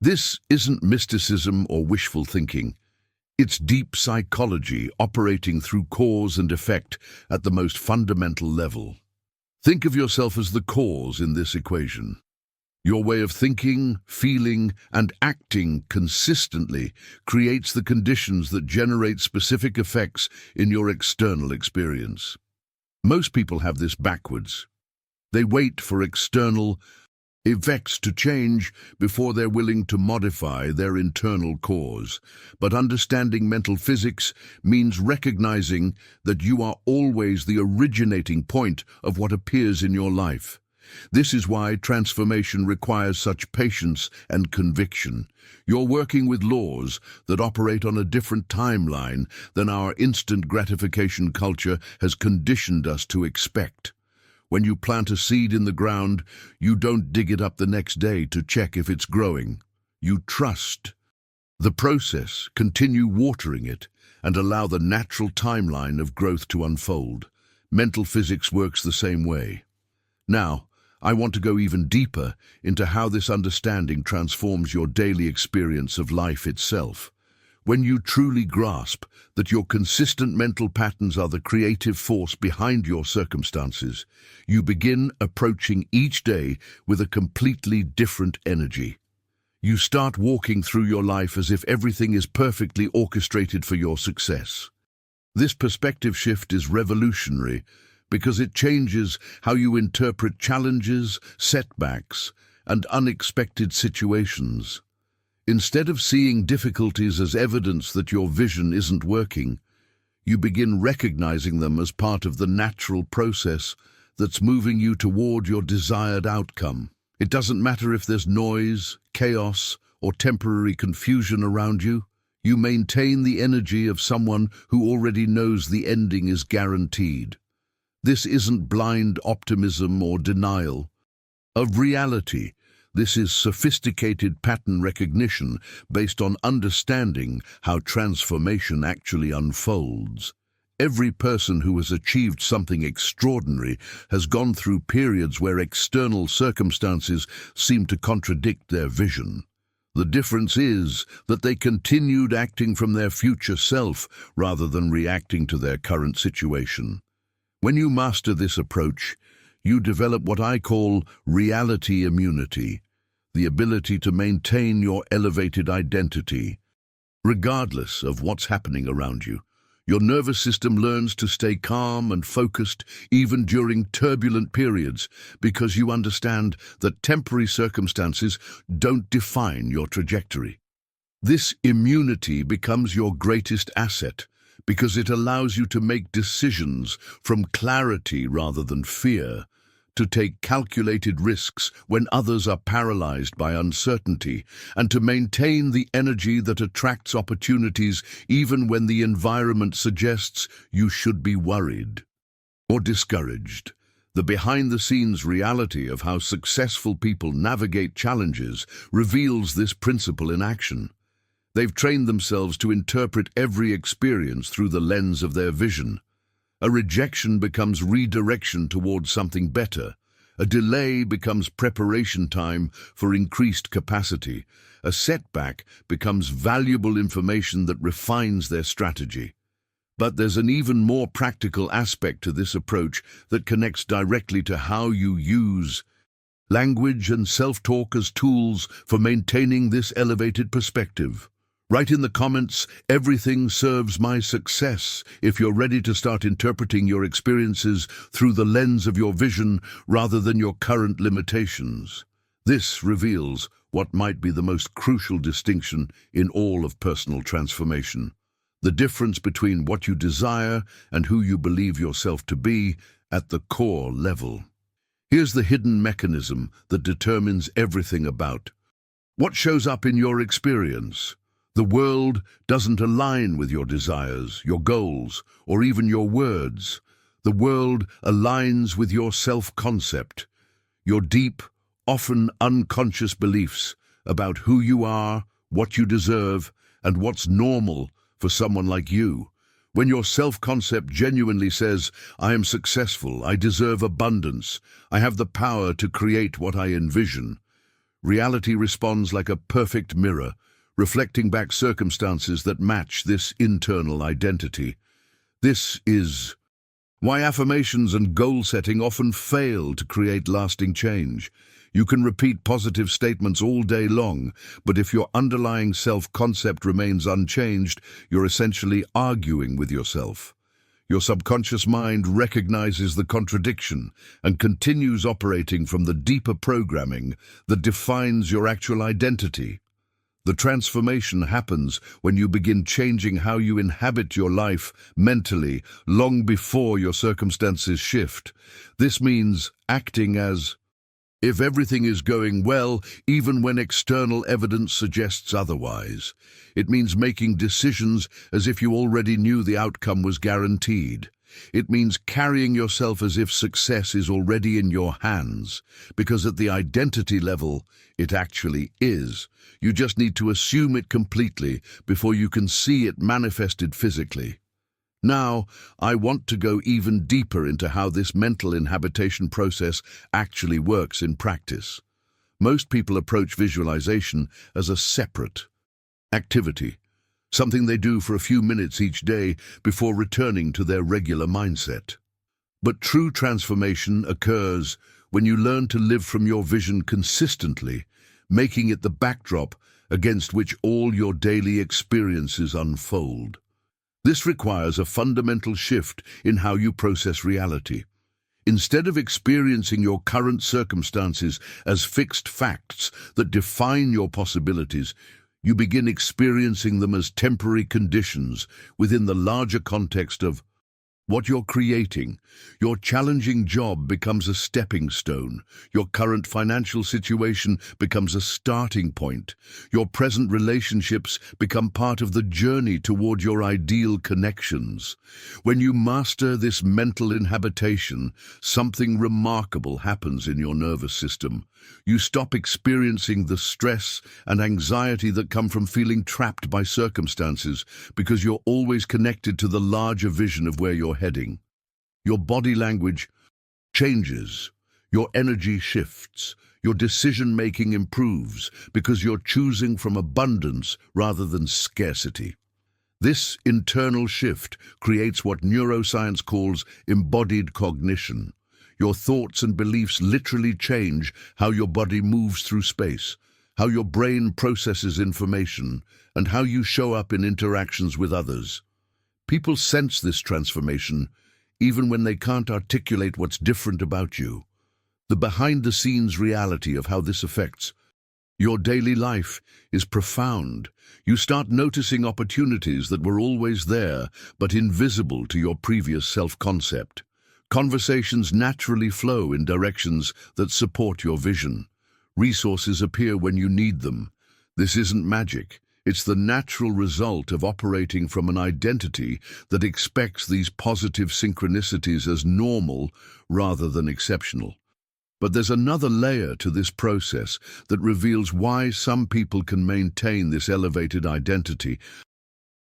This isn't mysticism or wishful thinking. It's deep psychology operating through cause and effect at the most fundamental level. Think of yourself as the cause in this equation. Your way of thinking, feeling, and acting consistently creates the conditions that generate specific effects in your external experience. Most people have this backwards. They wait for external effects to change before they're willing to modify their internal cause. But understanding mental physics means recognizing that you are always the originating point of what appears in your life. This is why transformation requires such patience and conviction. You're working with laws that operate on a different timeline than our instant gratification culture has conditioned us to expect. When you plant a seed in the ground, you don't dig it up the next day to check if it's growing. You trust the process, continue watering it, and allow the natural timeline of growth to unfold. Mental physics works the same way. Now, I want to go even deeper into how this understanding transforms your daily experience of life itself. When you truly grasp that your consistent mental patterns are the creative force behind your circumstances, you begin approaching each day with a completely different energy. You start walking through your life as if everything is perfectly orchestrated for your success. This perspective shift is revolutionary because it changes how you interpret challenges, setbacks, and unexpected situations. Instead of seeing difficulties as evidence that your vision isn't working, you begin recognizing them as part of the natural process that's moving you toward your desired outcome. It doesn't matter if there's noise, chaos, or temporary confusion around you. You maintain the energy of someone who already knows the ending is guaranteed. This isn't blind optimism or denial of reality. This is sophisticated pattern recognition based on understanding how transformation actually unfolds. Every person who has achieved something extraordinary has gone through periods where external circumstances seem to contradict their vision. The difference is that they continued acting from their future self rather than reacting to their current situation. When you master this approach, you develop what I call reality immunity, the ability to maintain your elevated identity, regardless of what's happening around you. Your nervous system learns to stay calm and focused even during turbulent periods because you understand that temporary circumstances don't define your trajectory. This immunity becomes your greatest asset because it allows you to make decisions from clarity rather than fear, to take calculated risks when others are paralyzed by uncertainty, and to maintain the energy that attracts opportunities even when the environment suggests you should be worried or discouraged. The behind-the-scenes reality of how successful people navigate challenges reveals this principle in action. They've trained themselves to interpret every experience through the lens of their vision. A rejection becomes redirection towards something better. A delay becomes preparation time for increased capacity. A setback becomes valuable information that refines their strategy. But there's an even more practical aspect to this approach that connects directly to how you use language and self-talk as tools for maintaining this elevated perspective. Write in the comments, "Everything serves my success," if you're ready to start interpreting your experiences through the lens of your vision rather than your current limitations. This reveals what might be the most crucial distinction in all of personal transformation: the difference between what you desire and who you believe yourself to be at the core level. Here's the hidden mechanism that determines everything about what shows up in your experience. The world doesn't align with your desires, your goals, or even your words. The world aligns with your self-concept, your deep, often unconscious beliefs about who you are, what you deserve, and what's normal for someone like you. When your self-concept genuinely says, "I am successful, I deserve abundance, I have the power to create what I envision," reality responds like a perfect mirror, reflecting back circumstances that match this internal identity. This is why affirmations and goal setting often fail to create lasting change. You can repeat positive statements all day long, but if your underlying self-concept remains unchanged, you're essentially arguing with yourself. Your subconscious mind recognizes the contradiction and continues operating from the deeper programming that defines your actual identity. The transformation happens when you begin changing how you inhabit your life mentally long before your circumstances shift. This means acting as if everything is going well, even when external evidence suggests otherwise. It means making decisions as if you already knew the outcome was guaranteed. It means carrying yourself as if success is already in your hands, because at the identity level, it actually is. You just need to assume it completely before you can see it manifested physically. Now, I want to go even deeper into how this mental inhabitation process actually works in practice. Most people approach visualization as a separate activity, something they do for a few minutes each day before returning to their regular mindset. But true transformation occurs when you learn to live from your vision consistently, making it the backdrop against which all your daily experiences unfold. This requires a fundamental shift in how you process reality. Instead of experiencing your current circumstances as fixed facts that define your possibilities, you begin experiencing them as temporary conditions within the larger context of what you're creating. Your challenging job becomes a stepping stone. Your current financial situation becomes a starting point. Your present relationships become part of the journey toward your ideal connections. When you master this mental inhabitation, something remarkable happens in your nervous system. You stop experiencing the stress and anxiety that come from feeling trapped by circumstances because you're always connected to the larger vision of where you're heading. Your body language changes, your energy shifts, your decision-making improves because you're choosing from abundance rather than scarcity. This internal shift creates what neuroscience calls embodied cognition. Your thoughts and beliefs literally change how your body moves through space, how your brain processes information, and how you show up in interactions with others. People sense this transformation even when they can't articulate what's different about you. The behind-the-scenes reality of how this affects your daily life is profound. You start noticing opportunities that were always there but invisible to your previous self-concept. Conversations naturally flow in directions that support your vision. Resources appear when you need them. This isn't magic. It's the natural result of operating from an identity that expects these positive synchronicities as normal rather than exceptional. But there's another layer to this process that reveals why some people can maintain this elevated identity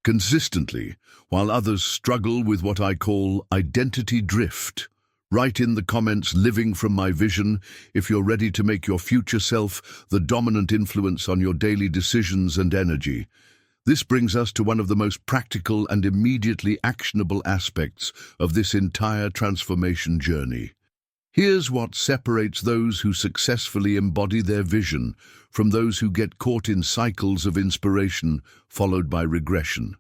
consistently, while others struggle with what I call identity drift. Write in the comments "living from my vision" if you're ready to make your future self the dominant influence on your daily decisions and energy. This brings us to one of the most practical and immediately actionable aspects of this entire transformation journey. Here's what separates those who successfully embody their vision from those who get caught in cycles of inspiration followed by regression.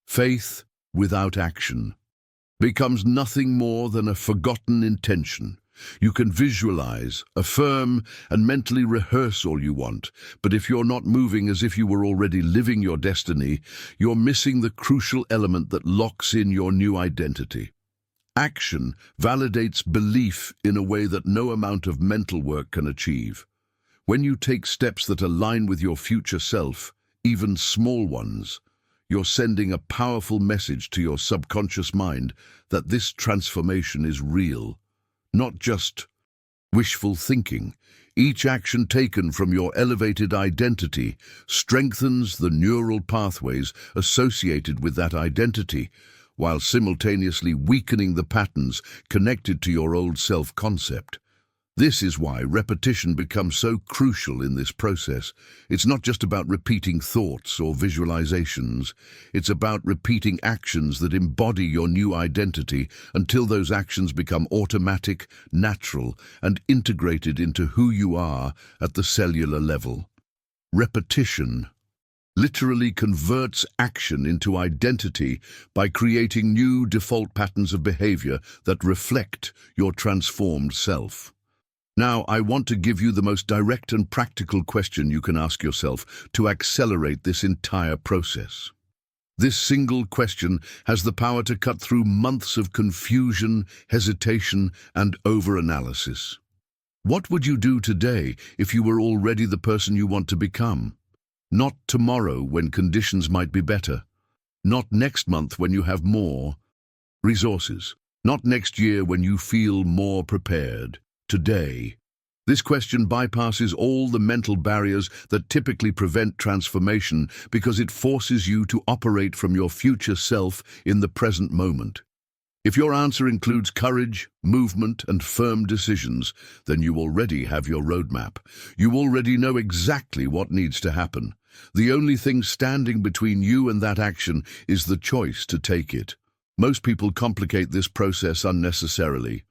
Faith without action becomes nothing more than a forgotten intention. You can visualize, affirm, and mentally rehearse all you want, but if you're not moving as if you were already living your destiny, you're missing the crucial element that locks in your new identity. Action validates belief in a way that no amount of mental work can achieve. When you take steps that align with your future self, even small ones, you're sending a powerful message to your subconscious mind that this transformation is real, not just wishful thinking. Each action taken from your elevated identity strengthens the neural pathways associated with that identity, while simultaneously weakening the patterns connected to your old self-concept. This is why repetition becomes so crucial in this process. It's not just about repeating thoughts or visualizations. It's about repeating actions that embody your new identity until those actions become automatic, natural, and integrated into who you are at the cellular level. Repetition literally converts action into identity by creating new default patterns of behavior that reflect your transformed self. Now, I want to give you the most direct and practical question you can ask yourself to accelerate this entire process. This single question has the power to cut through months of confusion, hesitation, and over-analysis. What would you do today if you were already the person you want to become? Not tomorrow when conditions might be better. Not next month when you have more resources. Not next year when you feel more prepared. Today. This question bypasses all the mental barriers that typically prevent transformation because it forces you to operate from your future self in the present moment. If your answer includes courage, movement, and firm decisions, then you already have your roadmap. You already know exactly what needs to happen. The only thing standing between you and that action is the choice to take it. Most people complicate this process unnecessarily.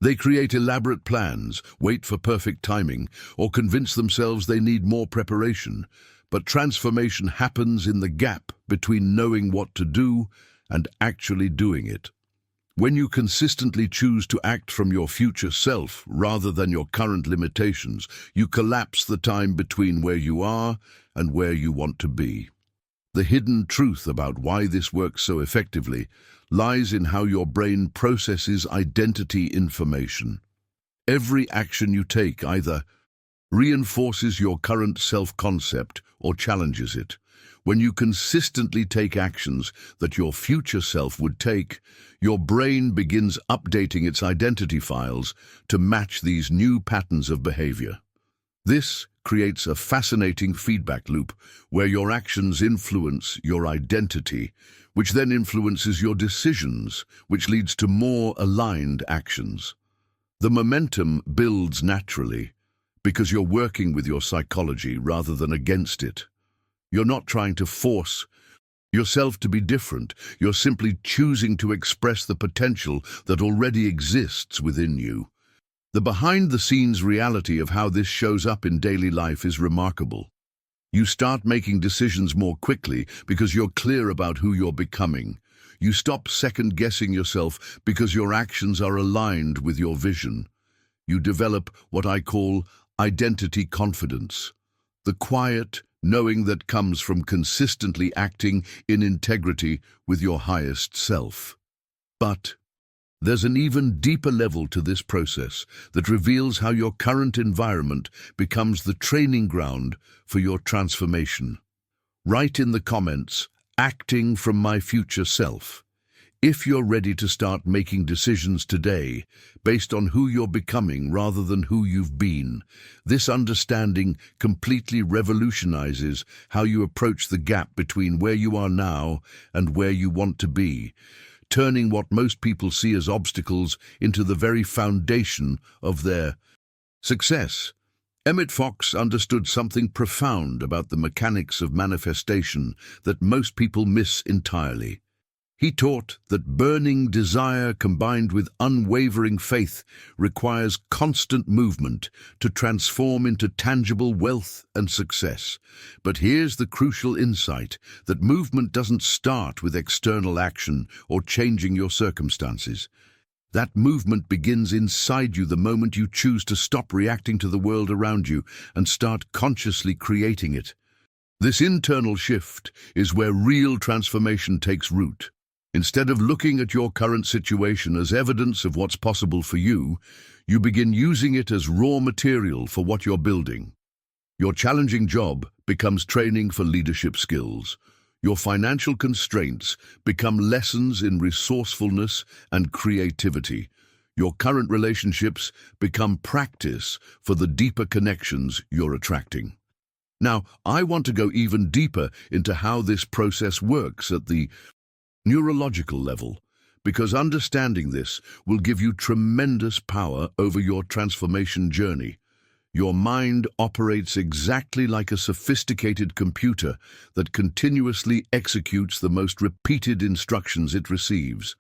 They create elaborate plans, wait for perfect timing, or convince themselves they need more preparation. But transformation happens in the gap between knowing what to do and actually doing it. When you consistently choose to act from your future self rather than your current limitations, you collapse the time between where you are and where you want to be. The hidden truth about why this works so effectively lies in how your brain processes identity information. Every action you take either reinforces your current self-concept or challenges it. When you consistently take actions that your future self would take, your brain begins updating its identity files to match these new patterns of behavior. This creates a fascinating feedback loop where your actions influence your identity, which then influences your decisions, which leads to more aligned actions. The momentum builds naturally because you're working with your psychology rather than against it. You're not trying to force yourself to be different. You're simply choosing to express the potential that already exists within you. The behind-the-scenes reality of how this shows up in daily life is remarkable. You start making decisions more quickly because you're clear about who you're becoming. You stop second-guessing yourself because your actions are aligned with your vision. You develop what I call identity confidence, the quiet knowing that comes from consistently acting in integrity with your highest self. But there's an even deeper level to this process that reveals how your current environment becomes the training ground for your transformation. Write in the comments, acting from my future self. If you're ready to start making decisions today based on who you're becoming rather than who you've been, this understanding completely revolutionizes how you approach the gap between where you are now and where you want to be, turning what most people see as obstacles into the very foundation of their success. Emmet Fox understood something profound about the mechanics of manifestation that most people miss entirely. He taught that burning desire combined with unwavering faith requires constant movement to transform into tangible wealth and success. But here's the crucial insight, that movement doesn't start with external action or changing your circumstances. That movement begins inside you the moment you choose to stop reacting to the world around you and start consciously creating it. This internal shift is where real transformation takes root. Instead of looking at your current situation as evidence of what's possible for you, you begin using it as raw material for what you're building. Your challenging job becomes training for leadership skills. Your financial constraints become lessons in resourcefulness and creativity. Your current relationships become practice for the deeper connections you're attracting. Now, I want to go even deeper into how this process works at the neurological level, because understanding this will give you tremendous power over your transformation journey. Your mind operates exactly like a sophisticated computer that continuously executes the most repeated instructions it receives.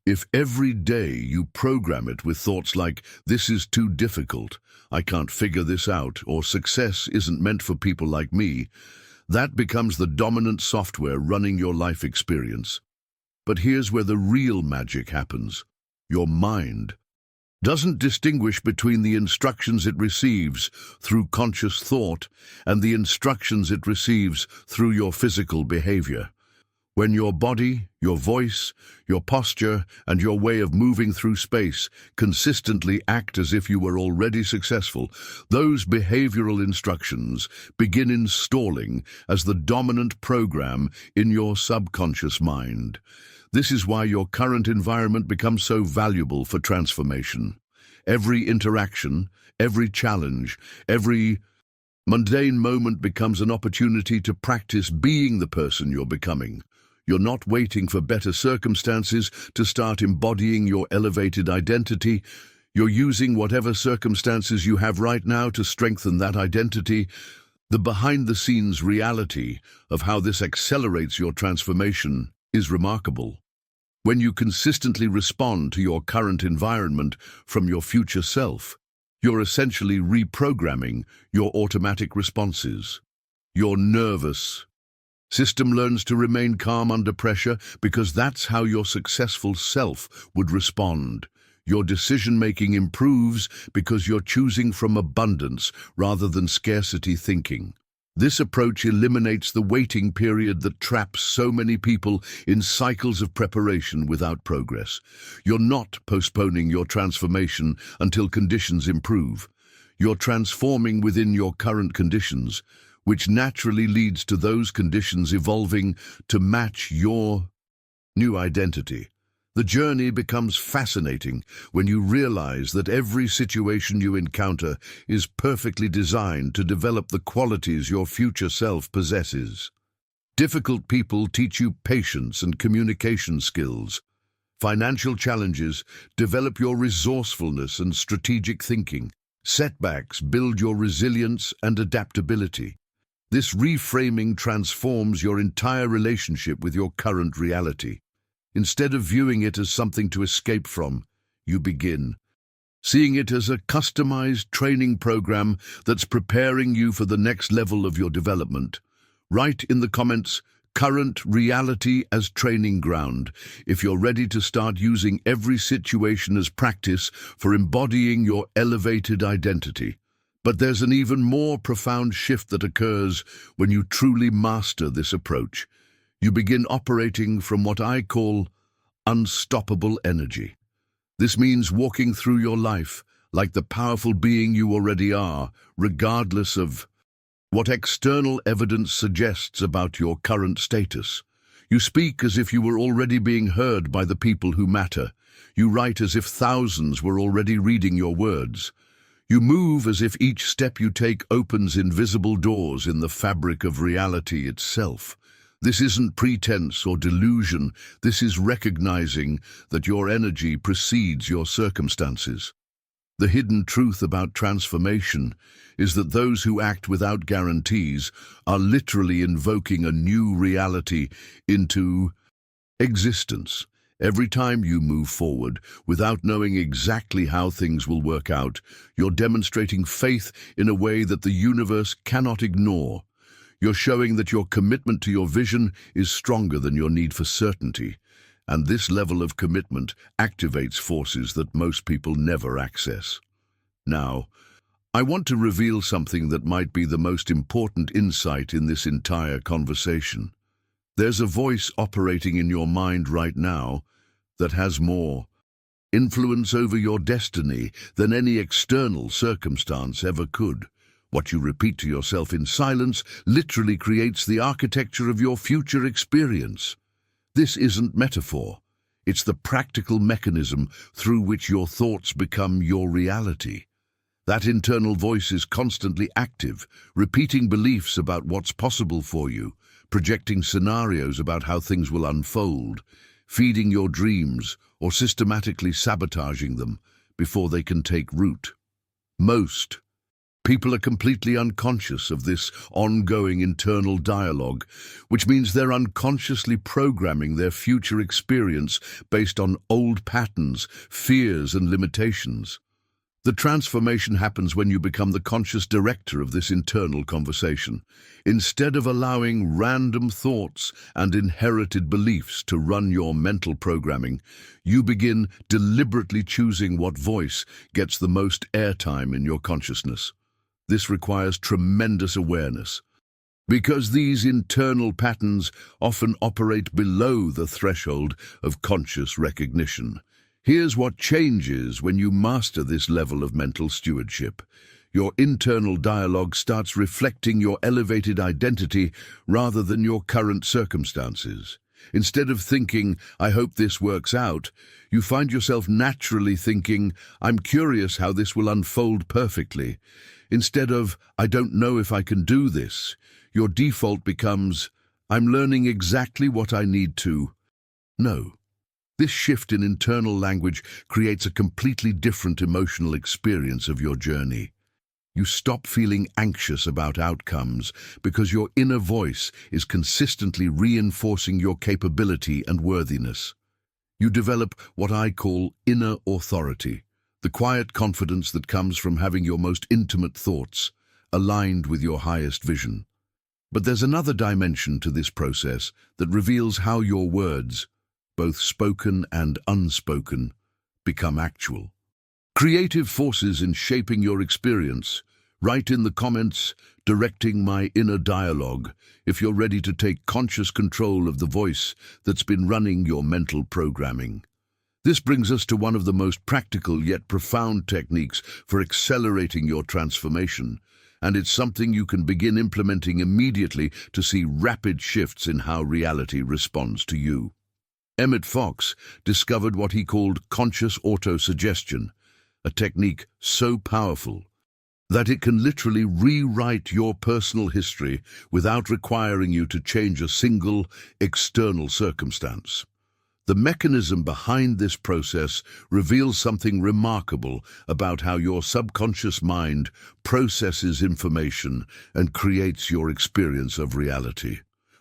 If every day you program it with thoughts like, "This is too difficult, I can't figure this out," or "Success isn't meant for people like me," that becomes the dominant software running your life experience. But here's where the real magic happens. Your mind doesn't distinguish between the instructions it receives through conscious thought and the instructions it receives through your physical behavior. When your body, your voice, your posture, and your way of moving through space consistently act as if you were already successful, those behavioral instructions begin installing as the dominant program in your subconscious mind. This is why your current environment becomes so valuable for transformation. Every interaction, every challenge, every mundane moment becomes an opportunity to practice being the person you're becoming. You're not waiting for better circumstances to start embodying your elevated identity. You're using whatever circumstances you have right now to strengthen that identity. The behind-the-scenes reality of how this accelerates your transformation is remarkable. When you consistently respond to your current environment from your future self, you're essentially reprogramming your automatic responses. Your nervous system learns to remain calm under pressure because that's how your successful self would respond. Your decision-making improves because you're choosing from abundance rather than scarcity thinking. This approach eliminates the waiting period that traps so many people in cycles of preparation without progress. You're not postponing your transformation until conditions improve. You're transforming within your current conditions, which naturally leads to those conditions evolving to match your new identity. The journey becomes fascinating when you realize that every situation you encounter is perfectly designed to develop the qualities your future self possesses. Difficult people teach you patience and communication skills. Financial challenges develop your resourcefulness and strategic thinking. Setbacks build your resilience and adaptability. This reframing transforms your entire relationship with your current reality. Instead of viewing it as something to escape from, you begin seeing it as a customized training program that's preparing you for the next level of your development. Write in the comments, "Current reality as training ground," if you're ready to start using every situation as practice for embodying your elevated identity. But there's an even more profound shift that occurs when you truly master this approach. You begin operating from what I call unstoppable energy. This means walking through your life like the powerful being you already are, regardless of what external evidence suggests about your current status. You speak as if you were already being heard by the people who matter. You write as if thousands were already reading your words. You move as if each step you take opens invisible doors in the fabric of reality itself. This isn't pretense or delusion. This is recognizing that your energy precedes your circumstances. The hidden truth about transformation is that those who act without guarantees are literally invoking a new reality into existence. Every time you move forward without knowing exactly how things will work out, you're demonstrating faith in a way that the universe cannot ignore. You're showing that your commitment to your vision is stronger than your need for certainty. And this level of commitment activates forces that most people never access. Now, I want to reveal something that might be the most important insight in this entire conversation. There's a voice operating in your mind right now that has more influence over your destiny than any external circumstance ever could. What you repeat to yourself in silence literally creates the architecture of your future experience. This isn't metaphor. It's the practical mechanism through which your thoughts become your reality. That internal voice is constantly active, repeating beliefs about what's possible for you, projecting scenarios about how things will unfold, feeding your dreams, or systematically sabotaging them before they can take root. Most people are completely unconscious of this ongoing internal dialogue, which means they're unconsciously programming their future experience based on old patterns, fears, and limitations. The transformation happens when you become the conscious director of this internal conversation. Instead of allowing random thoughts and inherited beliefs to run your mental programming, you begin deliberately choosing what voice gets the most airtime in your consciousness. This requires tremendous awareness, because these internal patterns often operate below the threshold of conscious recognition. Here's what changes when you master this level of mental stewardship. Your internal dialogue starts reflecting your elevated identity rather than your current circumstances. Instead of thinking, "I hope this works out," you find yourself naturally thinking, "I'm curious how this will unfold perfectly." Instead of, "I don't know if I can do this," your default becomes, "I'm learning exactly what I need to know." This shift in internal language creates a completely different emotional experience of your journey. You stop feeling anxious about outcomes because your inner voice is consistently reinforcing your capability and worthiness. You develop what I call inner authority, the quiet confidence that comes from having your most intimate thoughts aligned with your highest vision. But there's another dimension to this process that reveals how your words, both spoken and unspoken, become actual. Creative forces in shaping your experience. Write in the comments, "Directing my inner dialogue," if you're ready to take conscious control of the voice that's been running your mental programming. This brings us to one of the most practical yet profound techniques for accelerating your transformation, and it's something you can begin implementing immediately to see rapid shifts in how reality responds to you. Emmet Fox discovered what he called conscious autosuggestion, a technique so powerful that it can literally rewrite your personal history without requiring you to change a single external circumstance. The mechanism behind this process reveals something remarkable about how your subconscious mind processes information and creates your experience of reality.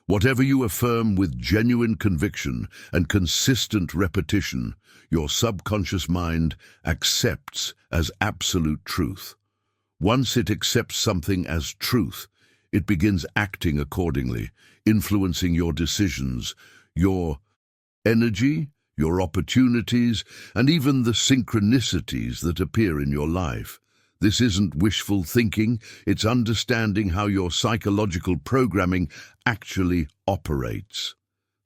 Whatever you affirm with genuine conviction and consistent repetition, your subconscious mind accepts as absolute truth. Once it accepts something as truth, it begins acting accordingly, influencing your decisions, your energy, your opportunities, and even the synchronicities that appear in your life. This isn't wishful thinking, it's understanding how your psychological programming actually operates.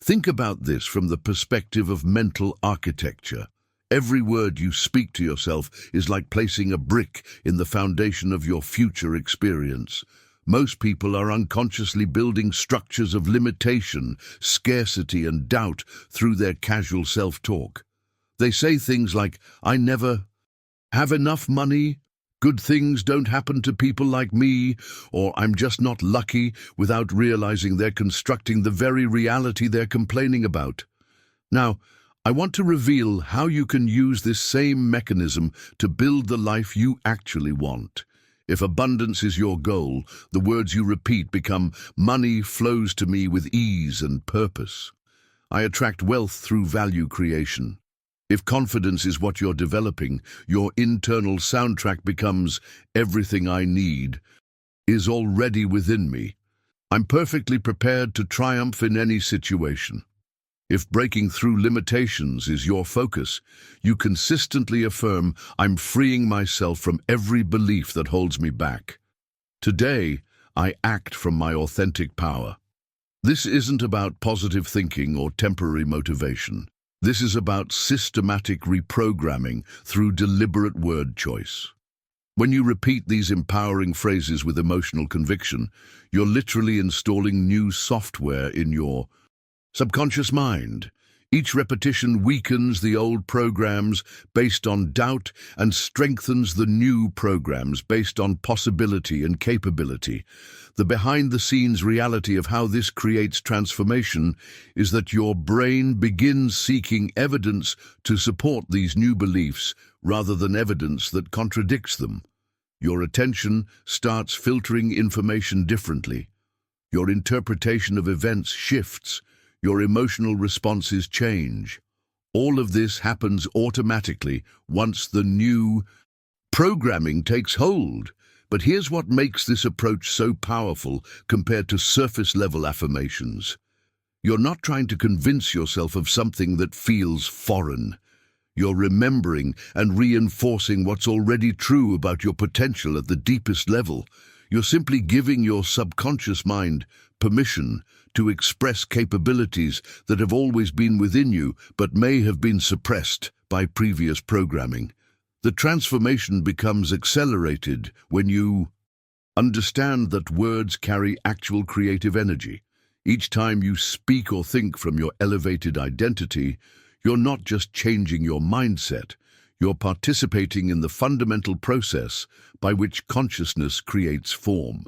Think about this from the perspective of mental architecture. Every word you speak to yourself is like placing a brick in the foundation of your future experience. Most people are unconsciously building structures of limitation, scarcity, and doubt through their casual self-talk. They say things like, "I never have enough money," "good things don't happen to people like me," or "I'm just not lucky," without realizing they're constructing the very reality they're complaining about. Now, I want to reveal how you can use this same mechanism to build the life you actually want. If abundance is your goal, the words you repeat become, "Money flows to me with ease and purpose. I attract wealth through value creation." If confidence is what you're developing, your internal soundtrack becomes, "Everything I need is already within me. I'm perfectly prepared to triumph in any situation." If breaking through limitations is your focus, you consistently affirm, "I'm freeing myself from every belief that holds me back. Today, I act from my authentic power." This isn't about positive thinking or temporary motivation. This is about systematic reprogramming through deliberate word choice. When you repeat these empowering phrases with emotional conviction, you're literally installing new software in your subconscious mind. Each repetition weakens the old programs based on doubt and strengthens the new programs based on possibility and capability. The behind-the-scenes reality of how this creates transformation is that your brain begins seeking evidence to support these new beliefs rather than evidence that contradicts them. Your attention starts filtering information differently. Your interpretation of events shifts. Your emotional responses change. All of this happens automatically once the new programming takes hold. But here's what makes this approach so powerful compared to surface-level affirmations. You're not trying to convince yourself of something that feels foreign. You're remembering and reinforcing what's already true about your potential at the deepest level. You're simply giving your subconscious mind permission to express capabilities that have always been within you but may have been suppressed by previous programming. The transformation becomes accelerated when you understand that words carry actual creative energy. Each time you speak or think from your elevated identity, you're not just changing your mindset, you're participating in the fundamental process by which consciousness creates form.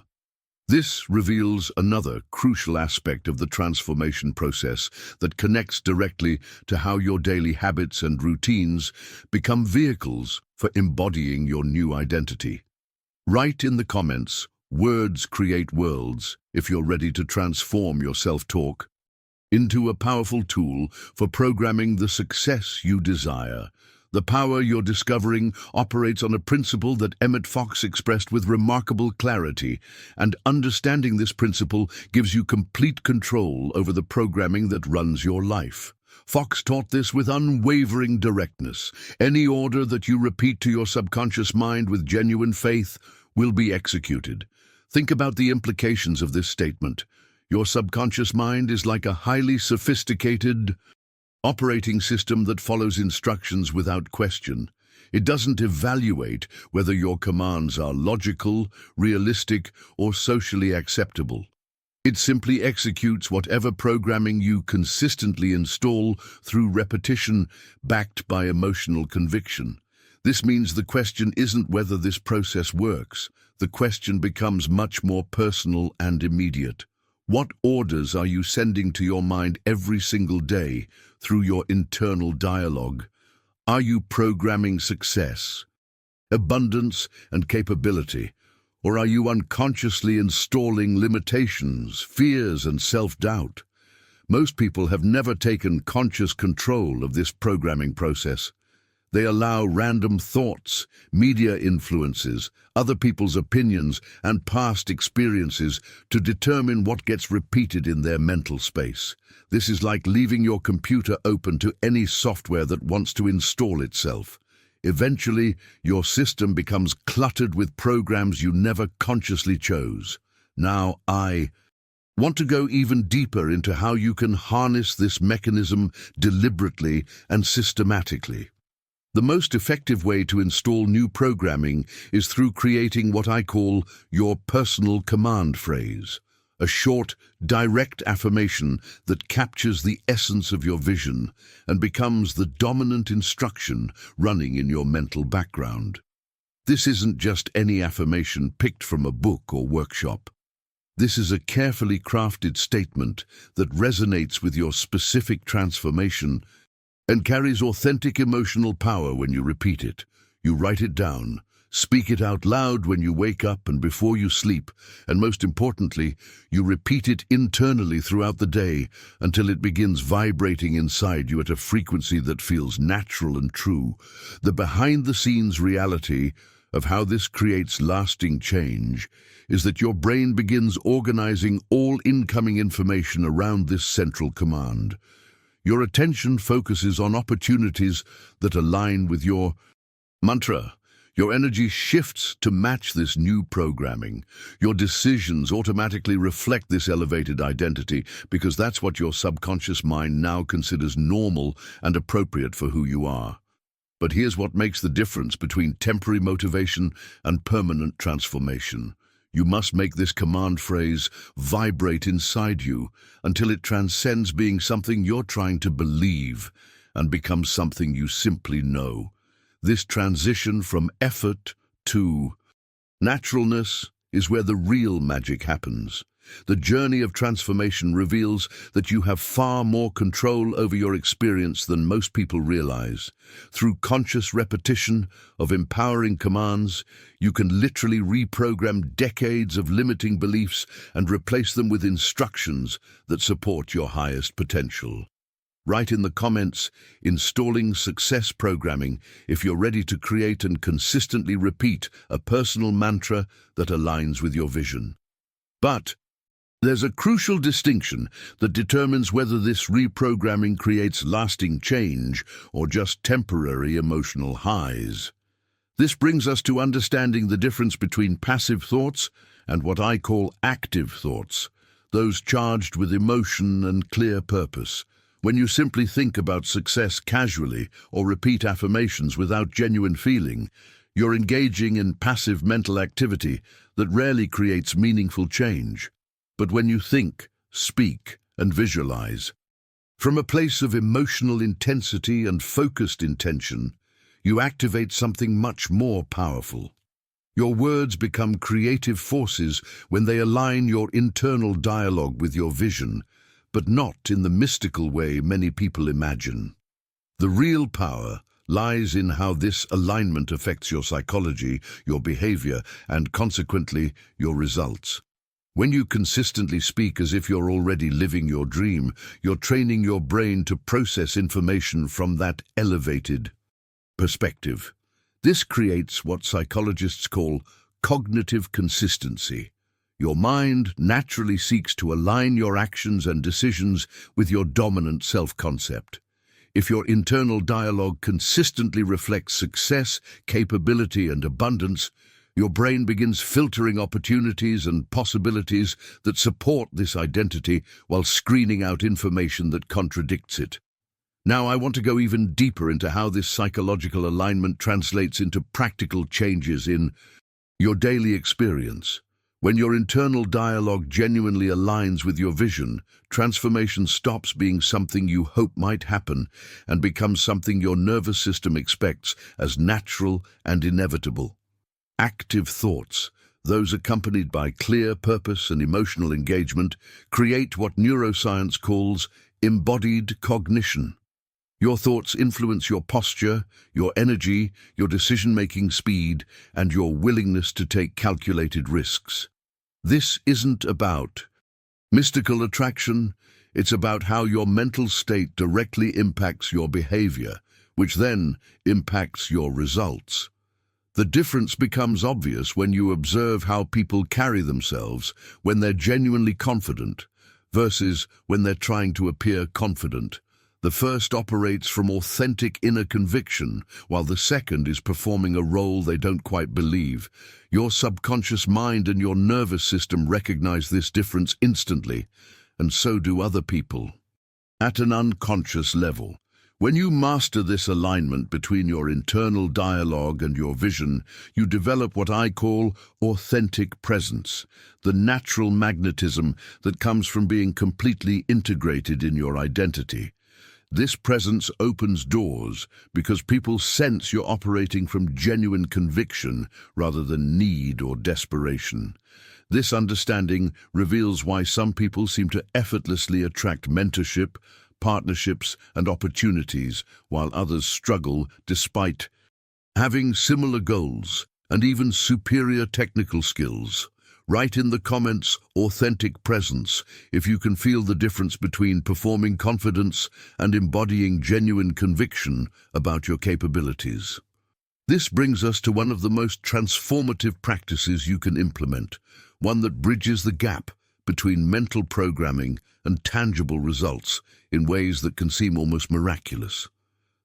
This reveals another crucial aspect of the transformation process that connects directly to how your daily habits and routines become vehicles for embodying your new identity. Write in the comments, "Words create worlds," if you're ready to transform your self-talk into a powerful tool for programming the success you desire. The power you're discovering operates on a principle that Emmet Fox expressed with remarkable clarity, and understanding this principle gives you complete control over the programming that runs your life. Fox taught this with unwavering directness. Any order that you repeat to your subconscious mind with genuine faith will be executed. Think about the implications of this statement. Your subconscious mind is like a highly sophisticated operating system that follows instructions without question. It doesn't evaluate whether your commands are logical, realistic, or socially acceptable. It simply executes whatever programming you consistently install through repetition, backed by emotional conviction. This means the question isn't whether this process works. The question becomes much more personal and immediate. What orders are you sending to your mind every single day through your internal dialogue? Are you programming success, abundance, and capability? Or are you unconsciously installing limitations, fears, and self-doubt? Most people have never taken conscious control of this programming process. They allow random thoughts, media influences, other people's opinions, and past experiences to determine what gets repeated in their mental space. This is like leaving your computer open to any software that wants to install itself. Eventually, your system becomes cluttered with programs you never consciously chose. Now, I want to go even deeper into how you can harness this mechanism deliberately and systematically. The most effective way to install new programming is through creating what I call your personal command phrase, a short, direct affirmation that captures the essence of your vision and becomes the dominant instruction running in your mental background. This isn't just any affirmation picked from a book or workshop. This is a carefully crafted statement that resonates with your specific transformation and carries authentic emotional power when you repeat it. You write it down, speak it out loud when you wake up and before you sleep, and most importantly, you repeat it internally throughout the day until it begins vibrating inside you at a frequency that feels natural and true. The behind-the-scenes reality of how this creates lasting change is that your brain begins organizing all incoming information around this central command. Your attention focuses on opportunities that align with your mantra. Your energy shifts to match this new programming. Your decisions automatically reflect this elevated identity because that's what your subconscious mind now considers normal and appropriate for who you are. But here's what makes the difference between temporary motivation and permanent transformation. You must make this command phrase vibrate inside you until it transcends being something you're trying to believe and becomes something you simply know. This transition from effort to naturalness is where the real magic happens. The journey of transformation reveals that you have far more control over your experience than most people realize. Through conscious repetition of empowering commands, you can literally reprogram decades of limiting beliefs and replace them with instructions that support your highest potential. Write in the comments, installing success programming, if you're ready to create and consistently repeat a personal mantra that aligns with your vision. But there's a crucial distinction that determines whether this reprogramming creates lasting change or just temporary emotional highs. This brings us to understanding the difference between passive thoughts and what I call active thoughts, those charged with emotion and clear purpose. When you simply think about success casually or repeat affirmations without genuine feeling, you're engaging in passive mental activity that rarely creates meaningful change. But when you think, speak, and visualize from a place of emotional intensity and focused intention, you activate something much more powerful. Your words become creative forces when they align your internal dialogue with your vision, but not in the mystical way many people imagine. The real power lies in how this alignment affects your psychology, your behavior, and consequently, your results. When you consistently speak as if you're already living your dream, you're training your brain to process information from that elevated perspective. This creates what psychologists call cognitive consistency. Your mind naturally seeks to align your actions and decisions with your dominant self-concept. If your internal dialogue consistently reflects success, capability, and abundance, your brain begins filtering opportunities and possibilities that support this identity while screening out information that contradicts it. Now, I want to go even deeper into how this psychological alignment translates into practical changes in your daily experience. When your internal dialogue genuinely aligns with your vision, transformation stops being something you hope might happen and becomes something your nervous system expects as natural and inevitable. Active thoughts, those accompanied by clear purpose and emotional engagement, create what neuroscience calls embodied cognition. Your thoughts influence your posture, your energy, your decision-making speed, and your willingness to take calculated risks. This isn't about mystical attraction, it's about how your mental state directly impacts your behavior, which then impacts your results. The difference becomes obvious when you observe how people carry themselves when they're genuinely confident versus when they're trying to appear confident. The first operates from authentic inner conviction, while the second is performing a role they don't quite believe. Your subconscious mind and your nervous system recognize this difference instantly, and so do other people. At an unconscious level, When you master this alignment between your internal dialogue and your vision, you develop what I call authentic presence, the natural magnetism that comes from being completely integrated in your identity. This presence opens doors because people sense you're operating from genuine conviction rather than need or desperation. This understanding reveals why some people seem to effortlessly attract mentorship, partnerships, and opportunities, while others struggle despite having similar goals and even superior technical skills. Write in the comments authentic presence if you can feel the difference between performing confidence and embodying genuine conviction about your capabilities. This brings us to one of the most transformative practices you can implement, one that bridges the gap between mental programming and tangible results in ways that can seem almost miraculous.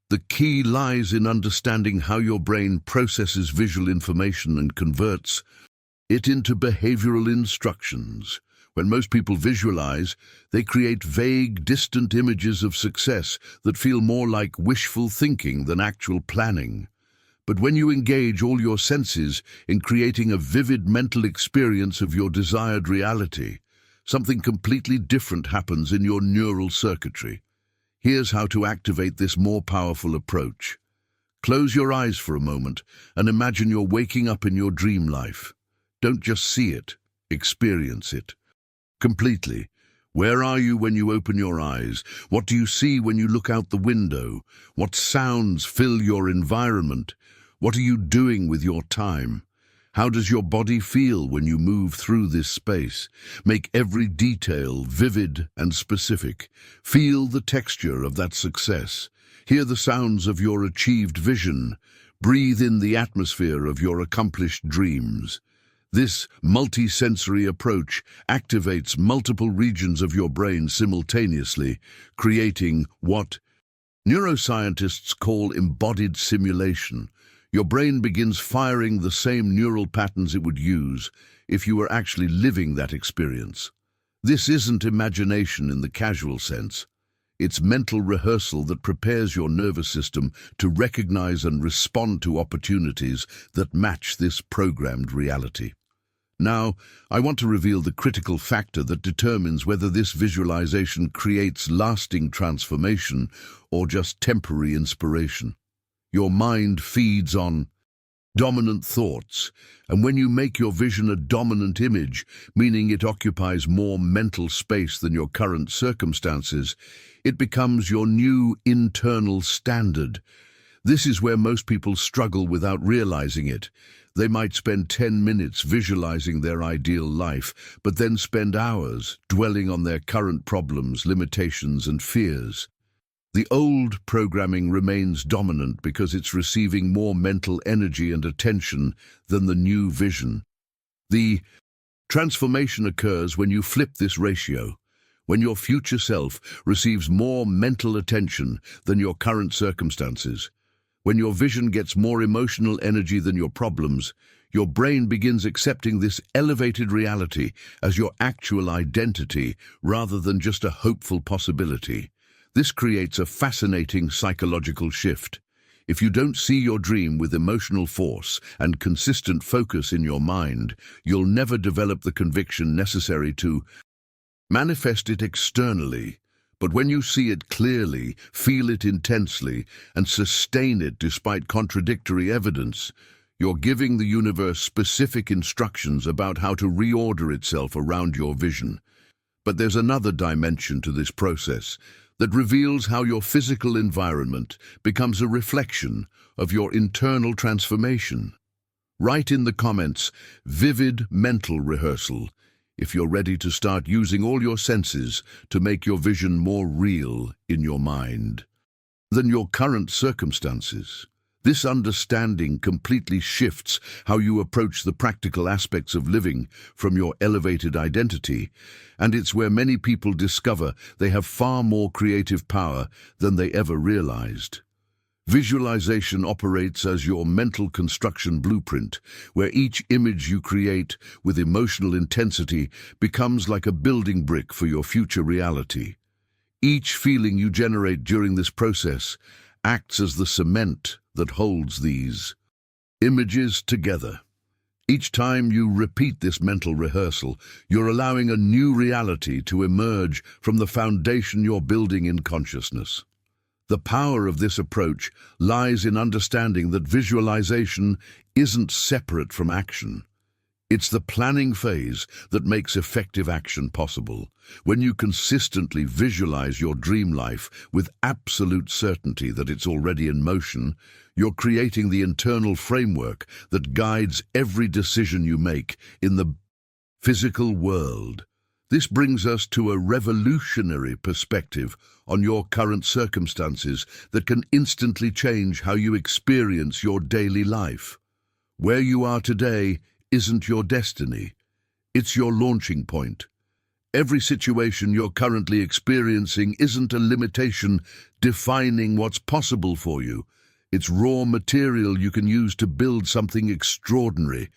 The key lies in understanding how your brain processes visual information and converts it into behavioral instructions. When most people visualize, they create vague, distant images of success that feel more like wishful thinking than actual planning. But when you engage all your senses in creating a vivid mental experience of your desired reality, something completely different happens in your neural circuitry. Here's how to activate this more powerful approach. Close your eyes for a moment and imagine you're waking up in your dream life. Don't just see it, experience it completely. Where are you when you open your eyes? What do you see when you look out the window? What sounds fill your environment? What are you doing with your time? How does your body feel when you move through this space? Make every detail vivid and specific. Feel the texture of that success. Hear the sounds of your achieved vision. Breathe in the atmosphere of your accomplished dreams. This multi-sensory approach activates multiple regions of your brain simultaneously, creating what neuroscientists call embodied simulation. Your brain begins firing the same neural patterns it would use if you were actually living that experience. This isn't imagination in the casual sense. It's mental rehearsal that prepares your nervous system to recognize and respond to opportunities that match this programmed reality. Now, I want to reveal the critical factor that determines whether this visualization creates lasting transformation or just temporary inspiration. Your mind feeds on dominant thoughts, and when you make your vision a dominant image, meaning it occupies more mental space than your current circumstances, it becomes your new internal standard. This is where most people struggle without realizing it. They might spend 10 minutes visualizing their ideal life, but then spend hours dwelling on their current problems, limitations, and fears. The old programming remains dominant because it's receiving more mental energy and attention than the new vision. The transformation occurs when you flip this ratio, when your future self receives more mental attention than your current circumstances. When your vision gets more emotional energy than your problems, your brain begins accepting this elevated reality as your actual identity rather than just a hopeful possibility. This creates a fascinating psychological shift. If you don't see your dream with emotional force and consistent focus in your mind, you'll never develop the conviction necessary to manifest it externally. But when you see it clearly, feel it intensely, and sustain it despite contradictory evidence, you're giving the universe specific instructions about how to reorder itself around your vision. But there's another dimension to this process that reveals how your physical environment becomes a reflection of your internal transformation. Write in the comments, vivid mental rehearsal, if you're ready to start using all your senses to make your vision more real in your mind than your current circumstances. This understanding completely shifts how you approach the practical aspects of living from your elevated identity, and it's where many people discover they have far more creative power than they ever realized. Visualization operates as your mental construction blueprint, where each image you create with emotional intensity becomes like a building brick for your future reality. Each feeling you generate during this process acts as the cement that holds these images together. Each time you repeat this mental rehearsal, you're allowing a new reality to emerge from the foundation you're building in consciousness. The power of this approach lies in understanding that visualization isn't separate from action. It's the planning phase that makes effective action possible. When you consistently visualize your dream life with absolute certainty that it's already in motion, you're creating the internal framework that guides every decision you make in the physical world. This brings us to a revolutionary perspective on your current circumstances that can instantly change how you experience your daily life. Where you are today isn't your destiny. It's your launching point. Every situation you're currently experiencing isn't a limitation defining what's possible for you. It's raw material you can use to build something extraordinary.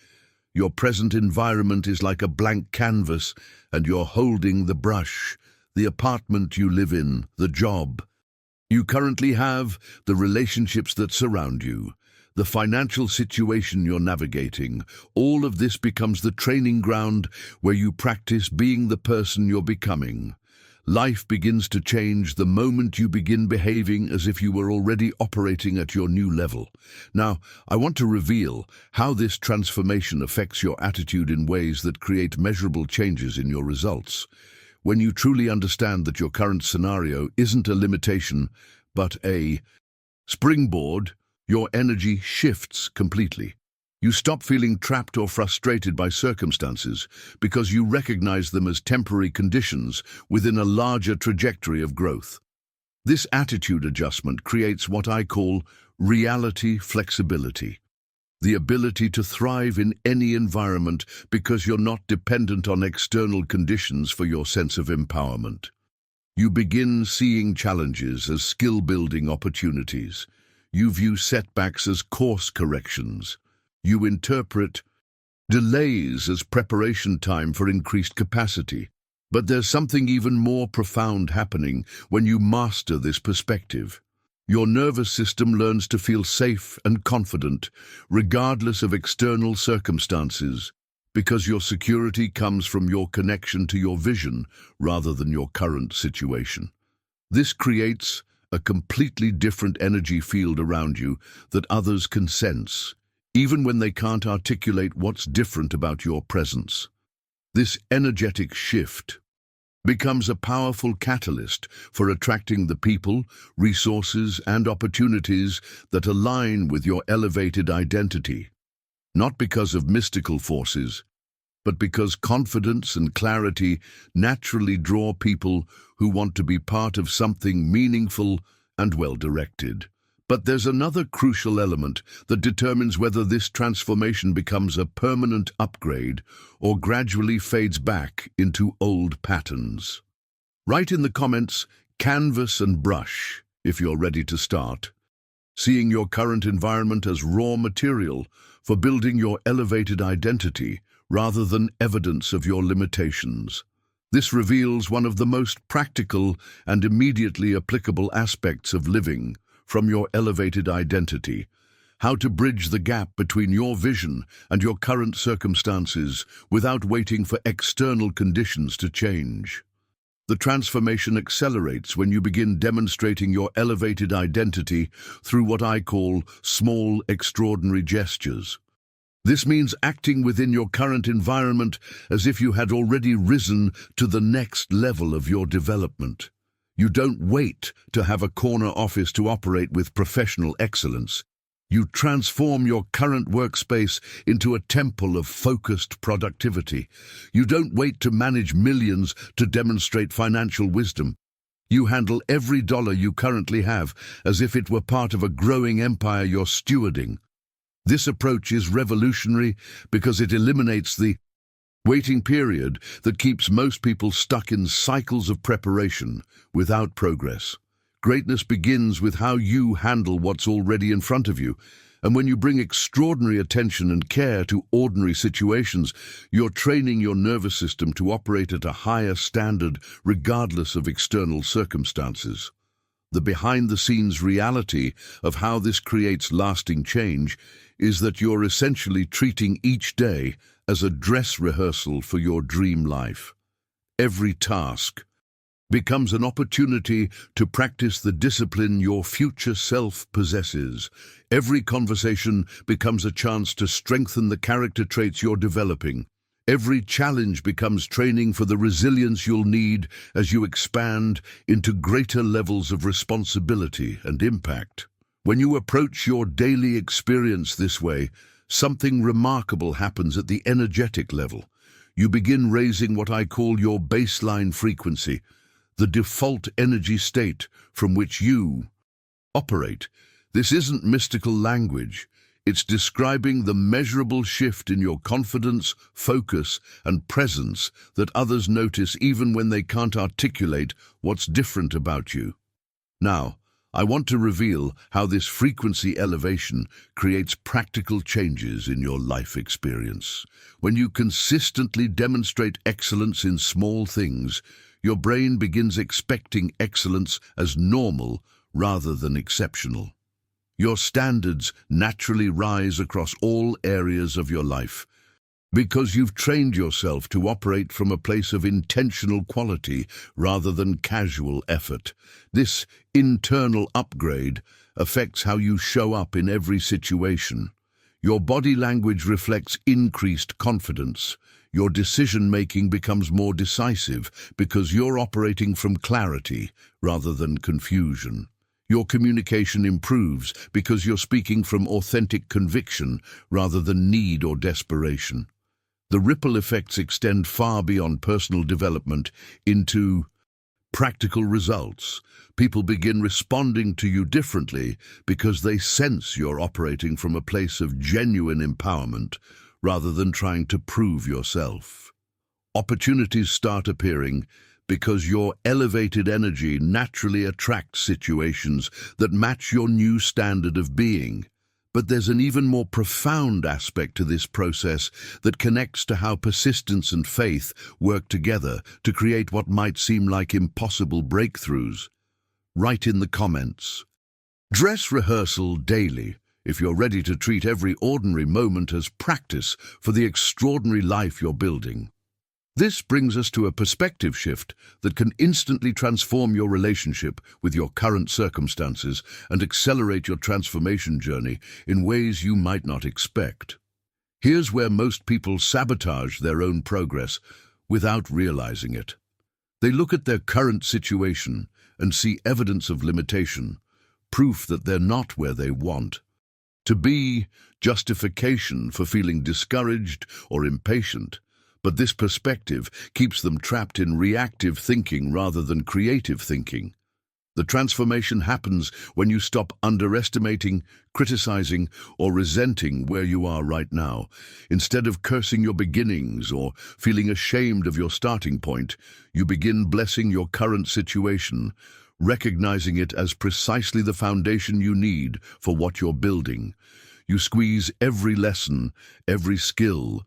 Your present environment is like a blank canvas, and you're holding the brush, the apartment you live in, the job you currently have, the relationships that surround you, the financial situation you're navigating. All of this becomes the training ground where you practice being the person you're becoming. Life begins to change the moment you begin behaving as if you were already operating at your new level. Now, I want to reveal how this transformation affects your attitude in ways that create measurable changes in your results. When you truly understand that your current scenario isn't a limitation, but a springboard, your energy shifts completely. You stop feeling trapped or frustrated by circumstances because you recognize them as temporary conditions within a larger trajectory of growth. This attitude adjustment creates what I call reality flexibility, the ability to thrive in any environment because you're not dependent on external conditions for your sense of empowerment. You begin seeing challenges as skill-building opportunities. You view setbacks as course corrections. You interpret delays as preparation time for increased capacity. But there's something even more profound happening when you master this perspective. Your nervous system learns to feel safe and confident, regardless of external circumstances, because your security comes from your connection to your vision rather than your current situation. This creates a completely different energy field around you that others can sense, even when they can't articulate what's different about your presence. This energetic shift becomes a powerful catalyst for attracting the people, resources, and opportunities that align with your elevated identity. Not because of mystical forces, but because confidence and clarity naturally draw people who want to be part of something meaningful and well-directed. But there's another crucial element that determines whether this transformation becomes a permanent upgrade or gradually fades back into old patterns. Write in the comments, canvas and brush, if you're ready to start. Seeing your current environment as raw material for building your elevated identity rather than evidence of your limitations. This reveals one of the most practical and immediately applicable aspects of living from your elevated identity, how to bridge the gap between your vision and your current circumstances without waiting for external conditions to change. The transformation accelerates when you begin demonstrating your elevated identity through what I call small, extraordinary gestures. This means acting within your current environment as if you had already risen to the next level of your development. You don't wait to have a corner office to operate with professional excellence. You transform your current workspace into a temple of focused productivity. You don't wait to manage millions to demonstrate financial wisdom. You handle every dollar you currently have as if it were part of a growing empire you're stewarding. This approach is revolutionary because it eliminates the waiting period that keeps most people stuck in cycles of preparation without progress. Greatness begins with how you handle what's already in front of you, And when you bring extraordinary attention and care to ordinary situations, you're training your nervous system to operate at a higher standard regardless of external circumstances. The behind-the-scenes reality of how this creates lasting change is that you're essentially treating each day as a dress rehearsal for your dream life. Every task becomes an opportunity to practice the discipline your future self possesses. Every conversation becomes a chance to strengthen the character traits you're developing. Every challenge becomes training for the resilience you'll need as you expand into greater levels of responsibility and impact. When you approach your daily experience this way, something remarkable happens at the energetic level. You begin raising what I call your baseline frequency, the default energy state from which you operate. This isn't mystical language. It's describing the measurable shift in your confidence, focus, and presence that others notice even when they can't articulate what's different about you. Now, I want to reveal how this frequency elevation creates practical changes in your life experience. When you consistently demonstrate excellence in small things, your brain begins expecting excellence as normal rather than exceptional. Your standards naturally rise across all areas of your life because you've trained yourself to operate from a place of intentional quality rather than casual effort. This internal upgrade affects how you show up in every situation. Your body language reflects increased confidence. Your decision-making becomes more decisive because you're operating from clarity rather than confusion. Your communication improves because you're speaking from authentic conviction rather than need or desperation. The ripple effects extend far beyond personal development into practical results. People begin responding to you differently because they sense you're operating from a place of genuine empowerment rather than trying to prove yourself. Opportunities start appearing because your elevated energy naturally attracts situations that match your new standard of being. But there's an even more profound aspect to this process that connects to how persistence and faith work together to create what might seem like impossible breakthroughs. Write in the comments. Dress rehearsal daily if you're ready to treat every ordinary moment as practice for the extraordinary life you're building. This brings us to a perspective shift that can instantly transform your relationship with your current circumstances and accelerate your transformation journey in ways you might not expect. Here's where most people sabotage their own progress without realizing it. They look at their current situation and see evidence of limitation, proof that they're not where they want to be, justification for feeling discouraged or impatient. But this perspective keeps them trapped in reactive thinking rather than creative thinking. The transformation happens when you stop underestimating, criticizing, or resenting where you are right now. Instead of cursing your beginnings or feeling ashamed of your starting point, you begin blessing your current situation, recognizing it as precisely the foundation you need for what you're building. You squeeze every lesson, every skill,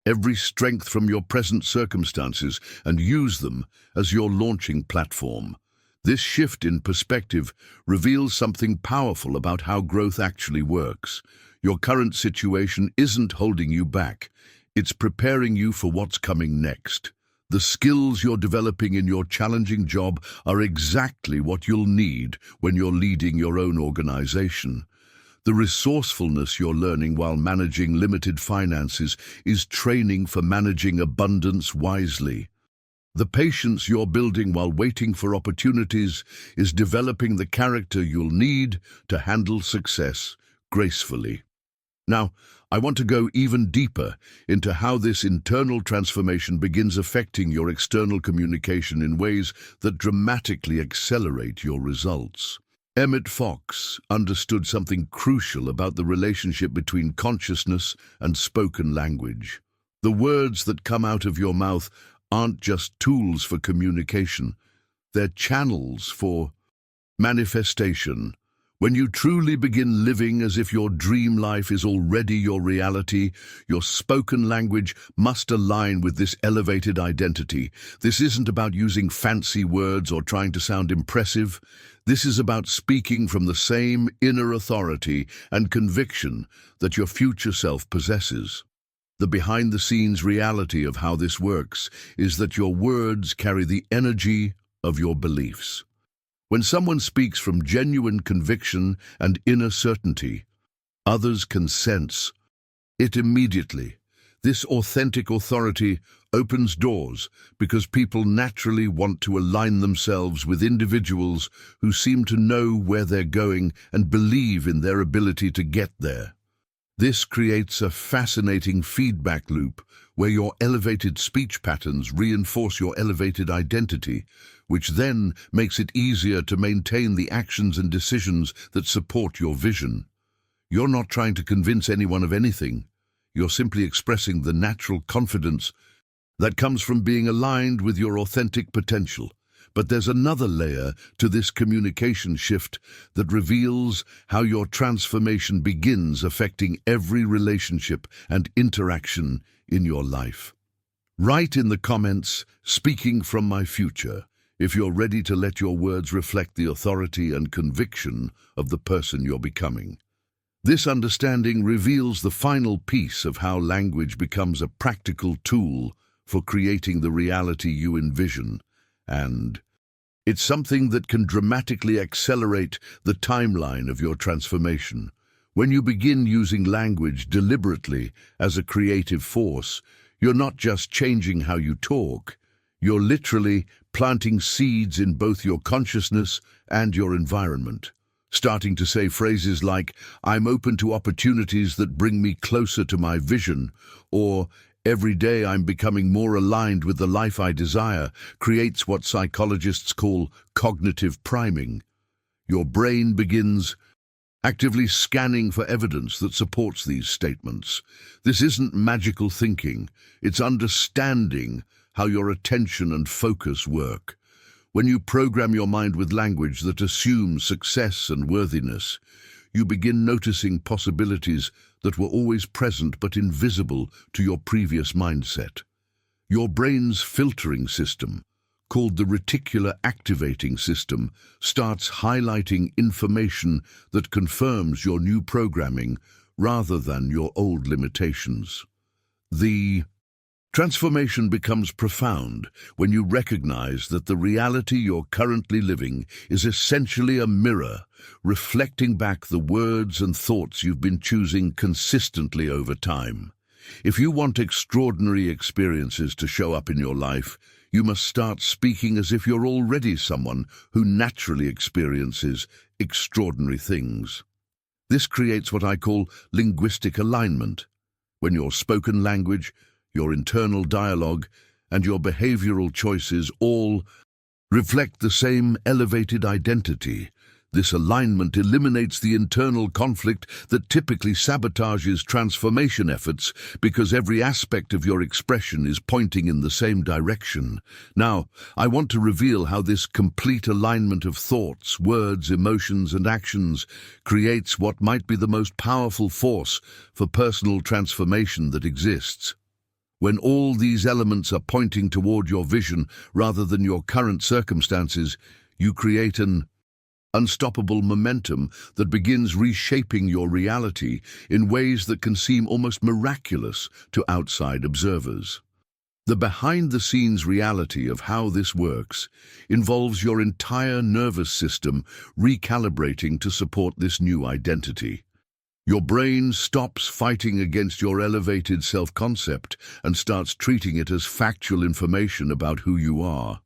every strength from your present circumstances and use them as your launching platform. This shift in perspective reveals something powerful about how growth actually works. Your current situation isn't holding you back. It's preparing you for what's coming next. The skills you're developing in your challenging job are exactly what you'll need when you're leading your own organization. The resourcefulness you're learning while managing limited finances is training for managing abundance wisely. The patience you're building while waiting for opportunities is developing the character you'll need to handle success gracefully. Now, I want to go even deeper into how this internal transformation begins affecting your external communication in ways that dramatically accelerate your results. Emmet Fox understood something crucial about the relationship between consciousness and spoken language. The words that come out of your mouth aren't just tools for communication, they're channels for manifestation. When you truly begin living as if your dream life is already your reality, your spoken language must align with this elevated identity. This isn't about using fancy words or trying to sound impressive. This is about speaking from the same inner authority and conviction that your future self possesses. The behind-the-scenes reality of how this works is that your words carry the energy of your beliefs. When someone speaks from genuine conviction and inner certainty, others can sense it immediately. This authentic authority opens doors because people naturally want to align themselves with individuals who seem to know where they're going and believe in their ability to get there. This creates a fascinating feedback loop where your elevated speech patterns reinforce your elevated identity, which then makes it easier to maintain the actions and decisions that support your vision. You're not trying to convince anyone of anything. You're simply expressing the natural confidence that comes from being aligned with your authentic potential. But there's another layer to this communication shift that reveals how your transformation begins affecting every relationship and interaction in your life. Write in the comments, "Speaking from my future," if you're ready to let your words reflect the authority and conviction of the person you're becoming. This understanding reveals the final piece of how language becomes a practical tool for creating the reality you envision, and it's something that can dramatically accelerate the timeline of your transformation. When you begin using language deliberately as a creative force, you're not just changing how you talk, you're literally planting seeds in both your consciousness and your environment. Starting to say phrases like, "I'm open to opportunities that bring me closer to my vision," or "Every day I'm becoming more aligned with the life I desire," creates what psychologists call cognitive priming. Your brain begins actively scanning for evidence that supports these statements. This isn't magical thinking, it's understanding how your attention and focus work. When you program your mind with language that assumes success and worthiness, you begin noticing possibilities that were always present but invisible to your previous mindset. Your brain's filtering system, called the reticular activating system, starts highlighting information that confirms your new programming rather than your old limitations. The transformation becomes profound when you recognize that the reality you're currently living is essentially a mirror, reflecting back the words and thoughts you've been choosing consistently over time. If you want extraordinary experiences to show up in your life, you must start speaking as if you're already someone who naturally experiences extraordinary things. This creates what I call linguistic alignment. When your spoken language, your internal dialogue, and your behavioral choices all reflect the same elevated identity, this alignment eliminates the internal conflict that typically sabotages transformation efforts because every aspect of your expression is pointing in the same direction. Now, I want to reveal how this complete alignment of thoughts, words, emotions, and actions creates what might be the most powerful force for personal transformation that exists. When all these elements are pointing toward your vision rather than your current circumstances, you create an unstoppable momentum that begins reshaping your reality in ways that can seem almost miraculous to outside observers. The behind-the-scenes reality of how this works involves your entire nervous system recalibrating to support this new identity. Your brain stops fighting against your elevated self-concept and starts treating it as factual information about who you are.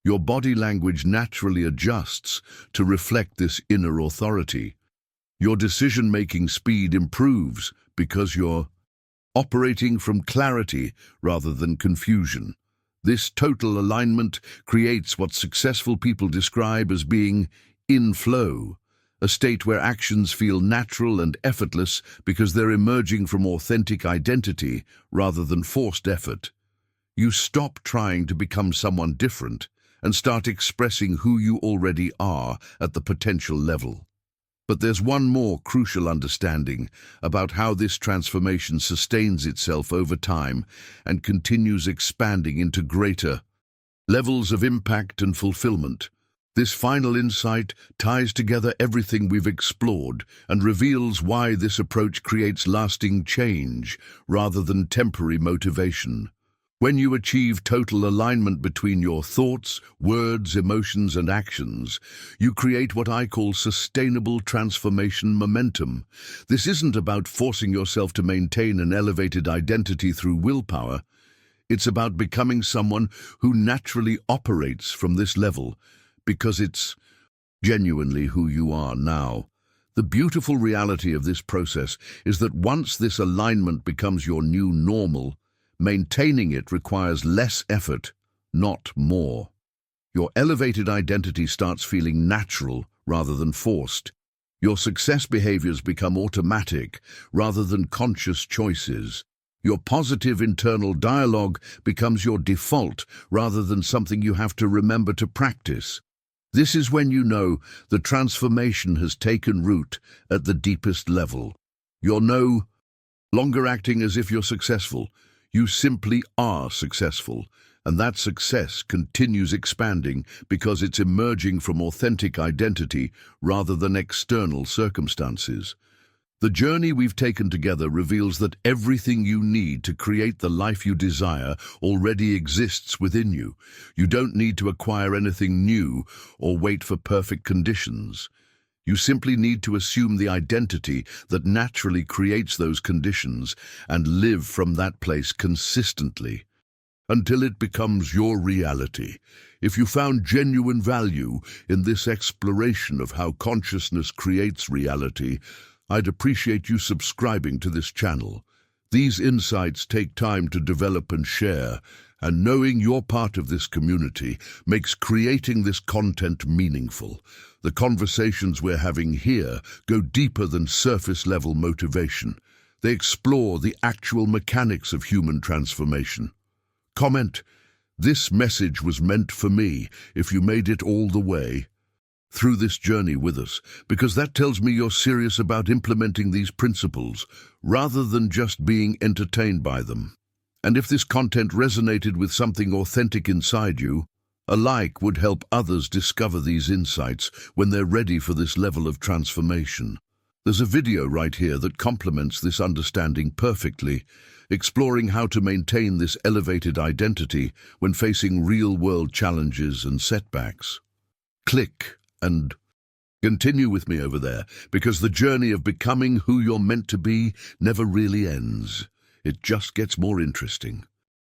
Your body language naturally adjusts to reflect this inner authority. Your decision-making speed improves because you're operating from clarity rather than confusion. This total alignment creates what successful people describe as being in flow, a state where actions feel natural and effortless because they're emerging from authentic identity rather than forced effort. You stop trying to become someone different and start expressing who you already are at the potential level. But there's one more crucial understanding about how this transformation sustains itself over time and continues expanding into greater levels of impact and fulfillment. This final insight ties together everything we've explored and reveals why this approach creates lasting change rather than temporary motivation. When you achieve total alignment between your thoughts, words, emotions, and actions, you create what I call sustainable transformation momentum. This isn't about forcing yourself to maintain an elevated identity through willpower. It's about becoming someone who naturally operates from this level, because it's genuinely who you are now. The beautiful reality of this process is that once this alignment becomes your new normal, maintaining it requires less effort, not more. Your elevated identity starts feeling natural rather than forced. Your success behaviors become automatic rather than conscious choices. Your positive internal dialogue becomes your default rather than something you have to remember to practice. This is when you know the transformation has taken root at the deepest level. You're no longer acting as if you're successful. You simply are successful, and that success continues expanding because it's emerging from authentic identity rather than external circumstances. The journey we've taken together reveals that everything you need to create the life you desire already exists within you. You don't need to acquire anything new or wait for perfect conditions. You simply need to assume the identity that naturally creates those conditions and live from that place consistently until it becomes your reality. If you found genuine value in this exploration of how consciousness creates reality, I'd appreciate you subscribing to this channel. These insights take time to develop and share, and knowing you're part of this community makes creating this content meaningful. The conversations we're having here go deeper than surface-level motivation. They explore the actual mechanics of human transformation. Comment, "This message was meant for me," if you made it all the way through this journey with us, because that tells me you're serious about implementing these principles rather than just being entertained by them. And if this content resonated with something authentic inside you, a like would help others discover these insights when they're ready for this level of transformation. There's a video right here that complements this understanding perfectly, exploring how to maintain this elevated identity when facing real-world challenges and setbacks. Click and continue with me over there, because the journey of becoming who you're meant to be never really ends. It just gets more interesting.